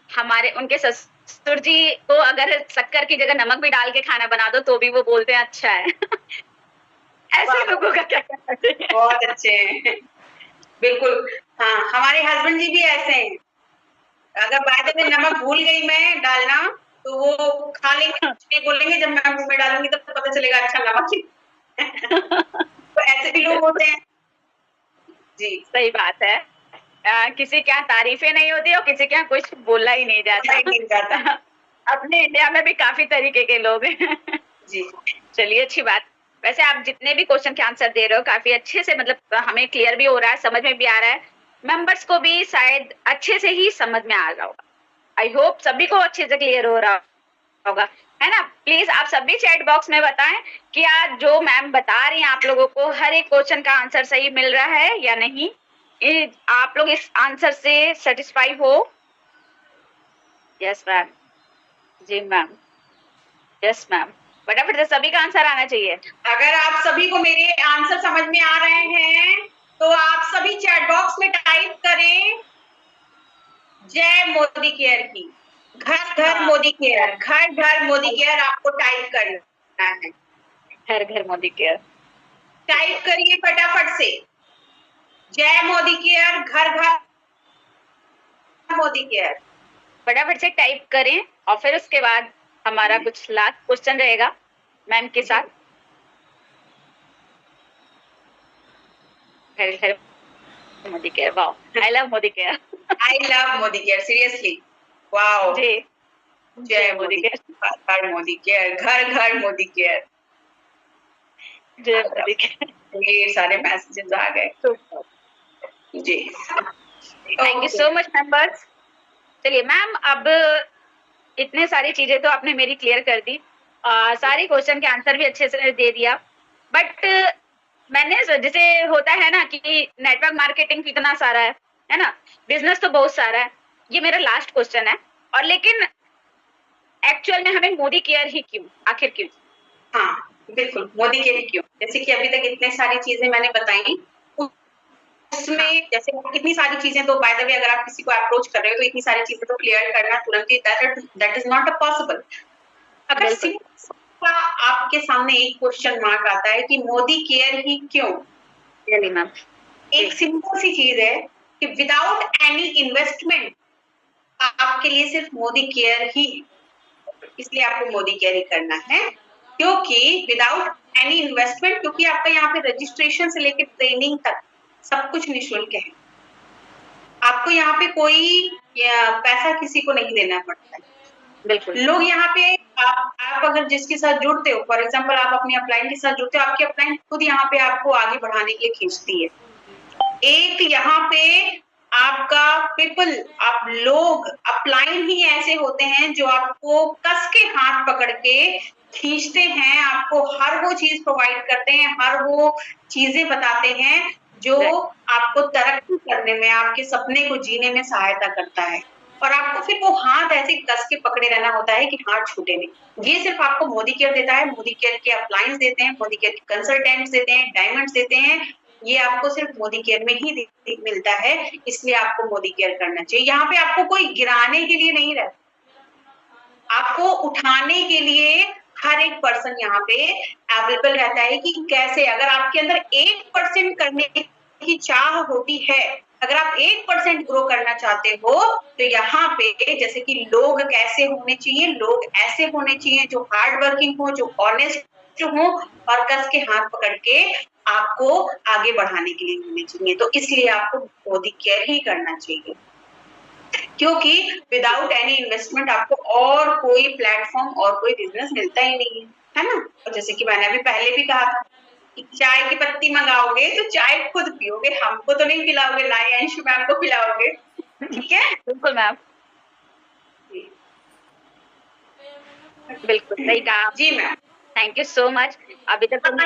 हमारे उनके ससुर जी को अगर शक्कर की जगह नमक भी डाल के खाना बना दो तो भी वो बोलते हैं अच्छा है। ऐसे लोगों का क्या करना चाहिए? बहुत अच्छे हैं, बिल्कुल। हाँ, हमारे हस्बैंड जी भी ऐसे हैं। अगर बाय द वे नमक भूल गई मैं डालना तो वो खा लेंगे, नहीं बोलेंगे, जब मैं मुंह में डालूंगी तब पता चलेगा अच्छा नमक ही। तो ऐसे भी लोग होते हैं जी। सही बात है। किसी के यहाँ तारीफें नहीं होती और किसी के यहाँ कुछ बोला ही नहीं जाता। अपने इंडिया में भी काफी तरीके के लोग हैं। जी, चलिए, अच्छी बात। वैसे आप जितने भी क्वेश्चन के आंसर दे रहे हो काफी अच्छे से, मतलब हमें क्लियर भी हो रहा है, समझ में भी आ रहा है, मेंबर्स को भी शायद अच्छे से ही समझ में आ रहा होगा। आई होप सभी को अच्छे से क्लियर हो रहा होगा, है ना? प्लीज आप सभी चैट बॉक्स में बताएं कि आज जो मैम बता रही हैं आप लोगों को हर एक क्वेश्चन का आंसर सही मिल रहा है या नहीं। आप लोग इस आंसर से सेटिस्फाई हो? यस मैम, जी मैम, यस मैम। फटाफट से सभी का आंसर आना चाहिए। अगर आप सभी को मेरे आंसर समझ में आ रहे हैं तो आप सभी चैट बॉक्स में टाइप करें जय मोदी केयर की। घर घर मोदी केयर, घर घर मोदी केयर आपको टाइप करना है। घर घर मोदी केयर टाइप करिए फटाफट से, जय मोदी केयर, घर घर मोदी केयर। फटाफट से टाइप करें और फिर उसके बाद हमारा कुछ लास्ट क्वेश्चन रहेगा मैम के साथ। घर घर Modi care, wow, I love Modi care. I love Modi care, seriously, wow जी, जय मोदी केयर, घर मोदी केयर, घर घर मोदी केयर, जय मोदी केयर। ये सारे मैसेजेस आ गए जी। Thank you so much members. चलिए मैम, अब इतने सारी चीजें तो आपने मेरी क्लियर कर दी, सारे क्वेश्चन के आंसर भी अच्छे से दे दिया, बट मैंने जैसे होता है ना कि नेटवर्क मार्केटिंग कितना सारा है ना, बिजनेस तो बहुत सारा है, ये मेरा लास्ट क्वेश्चन है। और लेकिन एक्चुअल में हमें मोदी केयर ही क्यों, आखिर क्यों? हाँ बिल्कुल, मोदी केयर ही क्यों? जैसे कि अभी तक इतने सारी चीजें मैंने बताई, उसमें जैसे कितनी सारी चीजें, तो बाय द वे अगर आप किसी को अप्रोच कर रहे हो तो इतनी सारी चीजें तो क्लियर करना तुरंत ही that is not a possible. अगर सिंपल आपके सामने एक क्वेश्चन मार्क आता है कि मोदी केयर ही क्यों, रियली मैम, एक सिंपल सी चीज है कि विदाउट एनी इन्वेस्टमेंट आपके लिए सिर्फ मोदी केयर ही, इसलिए आपको मोदी केयर ही करना है, क्योंकि विदाउट एनी इन्वेस्टमेंट, क्योंकि आपका यहाँ पे रजिस्ट्रेशन से लेकर ट्रेनिंग तक सब कुछ निःशुल्क है। आपको यहाँ पे कोई पैसा किसी को नहीं देना पड़ता है। बिल्कुल। लोग यहाँ पे आप अगर जिसके साथ जुड़ते हो, फॉर एग्जांपल आप अपनी अपलाइन के साथ जुड़ते हो, आपकी अपलाइन खुद यहाँ पे आपको आगे बढ़ाने के लिए खींचती है। एक यहाँ पे आपका पीपल, आप लोग अपलाइन ही ऐसे होते हैं जो आपको कस के हाथ पकड़ के खींचते हैं, आपको हर वो चीज प्रोवाइड करते हैं, हर वो चीजें बताते हैं जो आपको तरक्की करने में, आपके सपने को जीने में सहायता करता है। और आपको फिर वो हाथ ऐसे कस के पकड़े रहना होता है कि हाथ छूटे नहीं। ये सिर्फ आपको मोदी केयर देता है, मोदी केयर के अप्लायंस देते हैं, मोदी केयर के कंसल्टेंट्स देते हैं, डायमंड्स देते हैं, ये आपको सिर्फ मोदी केयर में ही मिलता है, इसलिए आपको मोदी केयर करना चाहिए। यहाँ पे आपको कोई गिराने के लिए नहीं रहता, आपको उठाने के लिए हर एक पर्सन यहाँ पे अवेलेबल रहता है कि कैसे, अगर आपके अंदर 1% करने की चाह होती है, अगर आप 1% ग्रो करना चाहते हो, तो यहाँ पे जैसे कि लोग कैसे होने चाहिए, लोग ऐसे होने चाहिए जो हार्ड वर्किंग हो, जो ऑनेस्ट हो और कस के हाथ पकड़ के आपको आगे बढ़ाने के लिए होने चाहिए। तो इसलिए आपको मोदी केयर ही करना चाहिए, क्योंकि विदाउट एनी इन्वेस्टमेंट आपको और कोई प्लेटफॉर्म और कोई बिजनेस मिलता ही नहीं है ना। और जैसे कि मैंने अभी पहले भी कहा था कि चाय की पत्ती मंगाओगे तो चाय खुद पियोगे, हमको तो नहीं पिलाओगे, ना ही अंशु मैम को पिलाओगे, ठीक है? बिल्कुल मैम, बिल्कुल सही कहा जी ma'am. Thank you so much. अभी तक आप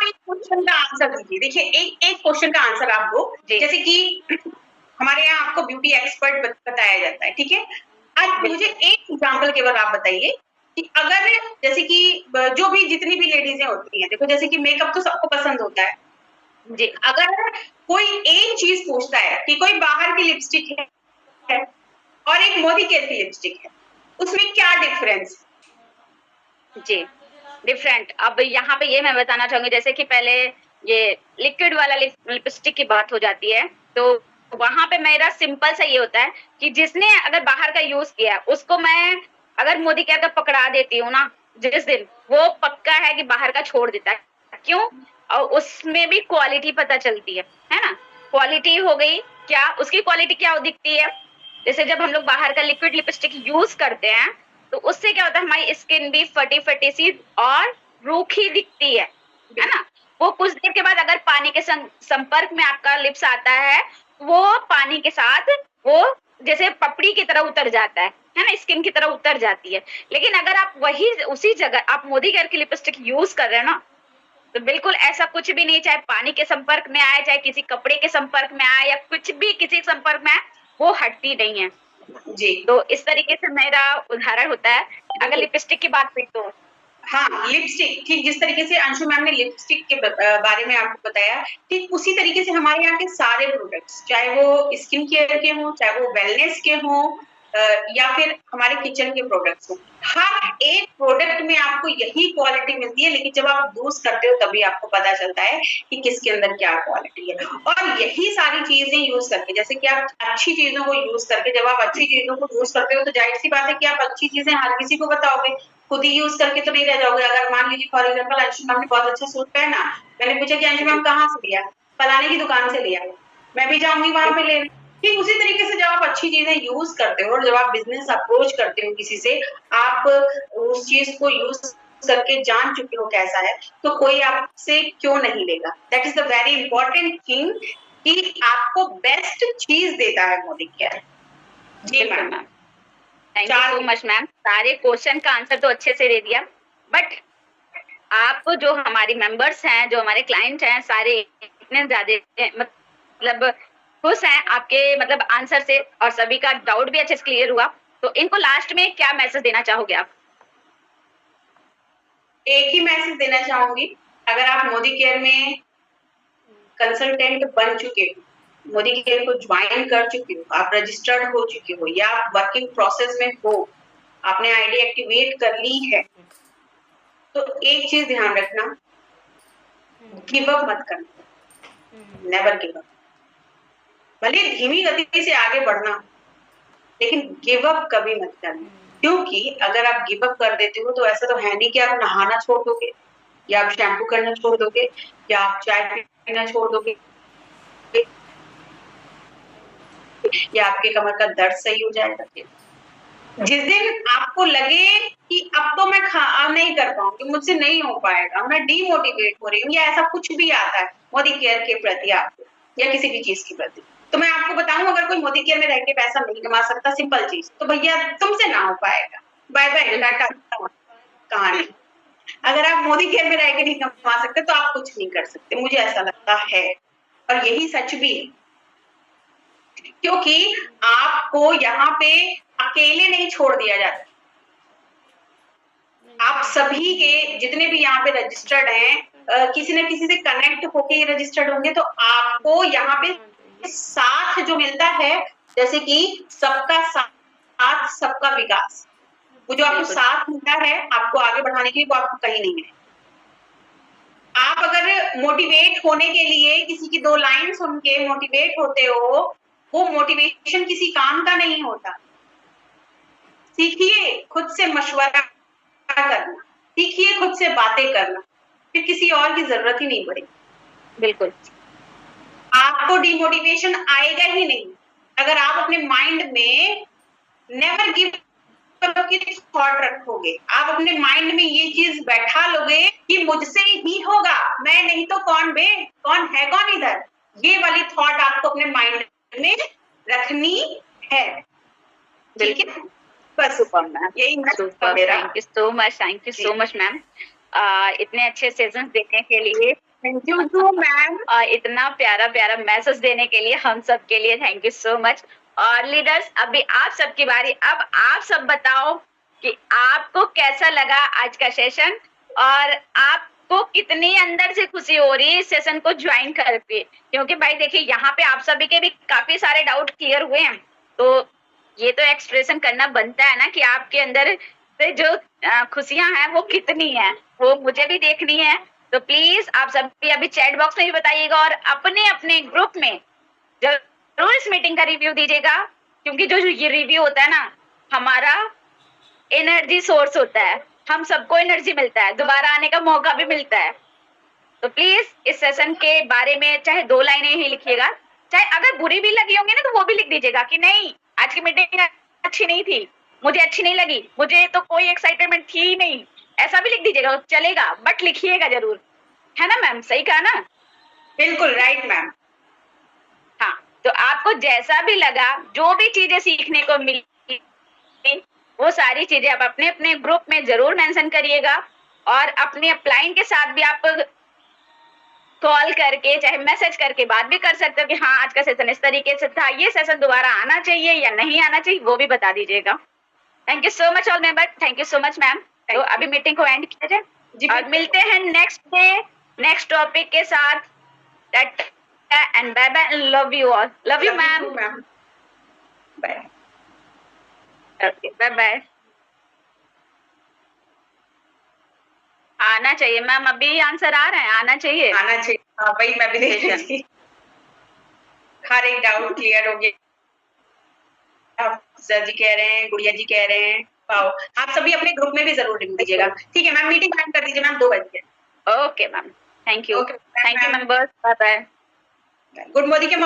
एक क्वेश्चन का आंसर दीजिए। देखिए एक क्वेश्चन का आंसर आप दो, जैसे कि हमारे यहाँ आपको ब्यूटी एक्सपर्ट बताया जाता है, ठीक है? आज मुझे एक एग्जांपल केवल आप बताइए कि अगर जैसे कि जो भी जितनी भी लेडीजें होती हैं, देखो जैसे कि मेकअप तो सबको पसंद होता है जी, अगर कोई एक चीज पूछता है कि कोई बाहर की लिपस्टिक है और एक मोदी केयर की लिपस्टिक है, उसमें क्या डिफरेंस? जी डिफरेंट, अब यहाँ पे ये मैं बताना चाहूंगी, जैसे कि पहले ये लिक्विड वाला लिपस्टिक की बात हो जाती है, तो वहां पे मेरा सिंपल सा ये होता है कि जिसने अगर बाहर का यूज किया उसको मैं अगर मोदी केयर का पकड़ा देती हूँ ना, जिस दिन वो पक्का है कि बाहर का छोड़ देता है। क्यों? और उसमें भी क्वालिटी पता चलती है ना? क्वालिटी हो गई क्या, उसकी क्वालिटी क्या दिखती है, जैसे जब हम लोग बाहर का लिक्विड लिपस्टिक यूज करते हैं तो उससे क्या होता है, हमारी स्किन भी फटी फटी सी और रूखी दिखती है ना? वो कुछ देर के बाद अगर पानी के संपर्क में आपका लिप्स आता है, वो पानी के साथ वो जैसे पपड़ी की तरह उतर जाता है ना, स्किन की तरह उतर जाती है। लेकिन अगर आप वही उसी जगह आप मोदी केयर की लिपस्टिक यूज कर रहे हैं ना, तो बिल्कुल ऐसा कुछ भी नहीं, चाहे पानी के संपर्क में आए, चाहे किसी कपड़े के संपर्क में आए या कुछ भी किसी संपर्क में आए, वो हटती नहीं है जी। तो इस तरीके से मेरा उदाहरण होता है अगर लिपस्टिक की बात हुई तो। हाँ, लिपस्टिक, ठीक जिस तरीके से अंशु मैम ने लिपस्टिक के बारे में आपको बताया, ठीक उसी तरीके से हमारे यहाँ के सारे प्रोडक्ट्स, चाहे वो स्किन केयर के हों, चाहे वो वेलनेस के हों, या फिर हमारे किचन के प्रोडक्ट्स हों, हर एक प्रोडक्ट में आपको यही क्वालिटी मिलती है, लेकिन जब आप यूज करते हो तभी आपको पता चलता है कि किसके अंदर क्या क्वालिटी है। और यही सारी चीजें यूज करके, जैसे कि आप अच्छी चीजों को यूज करके, जब आप अच्छी चीजों को यूज करते हो तो जाहिर सी बात है कि आप अच्छी चीजें हर किसी को बताओगे, खुद ही यूज करके तो नहीं रह जाओगे। अगर मान लीजिए फॉर एग्जाम्पल अंशु मैम ने बहुत अच्छा सूट पहना, मैंने पूछा कि अंशु मैम कहाँ से लिया, फलाने की दुकान से लिया, मैं भी जाऊंगी वहां पे लेने। ठीक उसी तरीके से जब आप अच्छी चीजें यूज करते हो और जब आप बिजनेस अप्रोच करते हो किसी से, आप उस चीज को यूज करके जान चुके हो कैसा है, तो कोई आपसे क्यों नहीं लेगा। That is the very important thing कि आपको बेस्ट चीज देता है मोदी केयर। जी ma'am, thank you so much ma'am, सारे क्वेश्चन का आंसर तो अच्छे से दे दिया, बट आप जो हमारी मेंबर्स हैं, जो हमारे क्लाइंट हैं, सारे इतने ज्यादा मतलब खुश हैं आपके मतलब आंसर से, और सभी का डाउट भी अच्छे से क्लियर हुआ, तो इनको लास्ट में क्या मैसेज देना चाहोगे आप? एक ही मैसेज देना चाहूंगी, अगर आप मोदी केयर में कंसल्टेंट बन चुके हो मोदी केयर को ज्वाइन कर चुके हो, आप रजिस्टर्ड हो चुके हो या आप वर्किंग प्रोसेस में हो, आपने आईडी एक्टिवेट कर ली है, तो एक चीज ध्यान रखना, गिव अप मत करना, नेवर गिव अप। भले धीमी गति से आगे बढ़ना, लेकिन गिव अप कभी मत करना, क्योंकि अगर आप गिव अप कर देते हो तो ऐसा तो है नहीं कि आप नहाना छोड़ दोगे या आप शैम्पू करना छोड़ दोगे या आप चाय पीना छोड़ दोगे या आपके कमर का दर्द सही हो जाएगा। जिस दिन आपको लगे कि अब तो मैं नहीं कर पाऊंगी, मुझसे नहीं हो पाएगा, मैं डीमोटिवेट हो रही हूँ या ऐसा कुछ भी आता है मोदी केयर के प्रति आपको या किसी भी चीज के प्रति, तो मैं आपको बताऊं, अगर कोई मोदी केयर में रह के पैसा नहीं कमा सकता, सिंपल चीज, तो भैया तुमसे ना हो पाएगा, बाय बाय टाटा कहानी। अगर आप मोदी केयर में रह के नहीं कमा सकते तो आप कुछ नहीं कर सकते, मुझे ऐसा लगता है, और यही सच भी है, क्योंकि आपको यहाँ पे अकेले नहीं छोड़ दिया जाता। आप सभी के जितने भी यहाँ पे रजिस्टर्ड हैं, किसी न किसी से कनेक्ट होके ये रजिस्टर्ड होंगे, तो आपको यहाँ पे साथ जो मिलता है, जैसे कि सबका साथ सबका विकास, वो जो आपको साथ मिलता है आपको आगे बढ़ाने के लिए, वो आपको कहीं नहीं है। आप अगर मोटिवेट होने के लिए किसी की 2 लाइन सुन के मोटिवेट होते हो, वो मोटिवेशन किसी काम का नहीं होता। सीखिए खुद से मशवरा करना, सीखिए खुद से बातें करना, फिर किसी और की जरूरत ही नहीं पड़ेगी। बिल्कुल, आपको डिमोटिवेशन आएगा ही नहीं अगर आप अपने माइंड में नेवर गिव की थॉट रखोगे, आप अपने माइंड में ये चीज बैठा लोगे कि मुझसे ही होगा, मैं नहीं तो कौन बे, कौन है कौन इधर, ये वाली थॉट आपको अपने माइंड में रखनी है, ठीक है? बस मैम, यही मेरा। Thank you so much ma'am, इतने अच्छे सेशंस देने के लिए थैंक यू टू मैम, इतना प्यारा प्यारा मैसेज देने के लिए हम सब के लिए थैंक यू सो मच। और लीडर्स, अभी आप सबकी बारी, अब आप सब बताओ कि आपको कैसा लगा आज का सेशन और आपको कितनी अंदर से खुशी हो रही है इस सेशन को ज्वाइन करके, क्योंकि भाई देखिए यहाँ पे आप सभी के भी काफी सारे डाउट क्लियर हुए हैं, तो ये तो एक्सप्रेशन करना बनता है ना कि आपके अंदर से जो खुशियां हैं वो कितनी है, वो मुझे भी देखनी है। तो प्लीज आप सभी अभी चैट बॉक्स में भी बताइएगा और अपने अपने ग्रुप में जरूर इस मीटिंग का रिव्यू दीजिएगा, क्योंकि जो ये रिव्यू होता है ना, हमारा एनर्जी सोर्स होता है, हम सबको एनर्जी मिलता है, दोबारा आने का मौका भी मिलता है। तो प्लीज इस सेशन के बारे में चाहे 2 लाइनें ही लिखिएगा, चाहे अगर बुरी भी लगी होंगी ना तो वो भी लिख दीजिएगा कि नहीं आज की मीटिंग अच्छी नहीं थी, मुझे अच्छी नहीं लगी, मुझे तो कोई एक्साइटमेंट थी ही नहीं, ऐसा भी लिख दीजिएगा, चलेगा, बट लिखिएगा जरूर, है ना मैम? सही कहा ना? बिल्कुल राइट मैम। हाँ, तो आपको जैसा भी लगा, जो भी चीजें सीखने को मिली, वो सारी चीजें आप अपने अपने ग्रुप में जरूर मेंशन करिएगा, और अपने अपलाइन के साथ भी आप कॉल करके चाहे मैसेज करके बात भी कर सकते हो कि हाँ आज का सेशन इस तरीके से था, ये सेशन दोबारा आना चाहिए या नहीं आना चाहिए, वो भी बता दीजिएगा। Thank you so much all member, thank you so much ma'am. तो अभी मीटिंग को एंड किया जाए और मिलते हैं नेक्स्ट डे नेक्स्ट टॉपिक के साथ। And bye bye, love you all, love you ma'am, bye, okay bye bye. आना चाहिए मैम, अभी आंसर आ रहे हैं, आना चाहिए, आना चाहिए। हाँ वही मैं भी देख रही थी, हर एक डाउट क्लियर हो गया। सर जी कह रहे हैं, गुड़िया जी कह रहे हैं, वाओ, आप सभी अपने ग्रुप में भी जरूर लिख दीजिएगा। ठीक है मैम, मीटिंग ज्वाइन कर दीजिए मैम 2 बजे। Okay ma'am, thank you, thank you members, bye bye. Good Modi के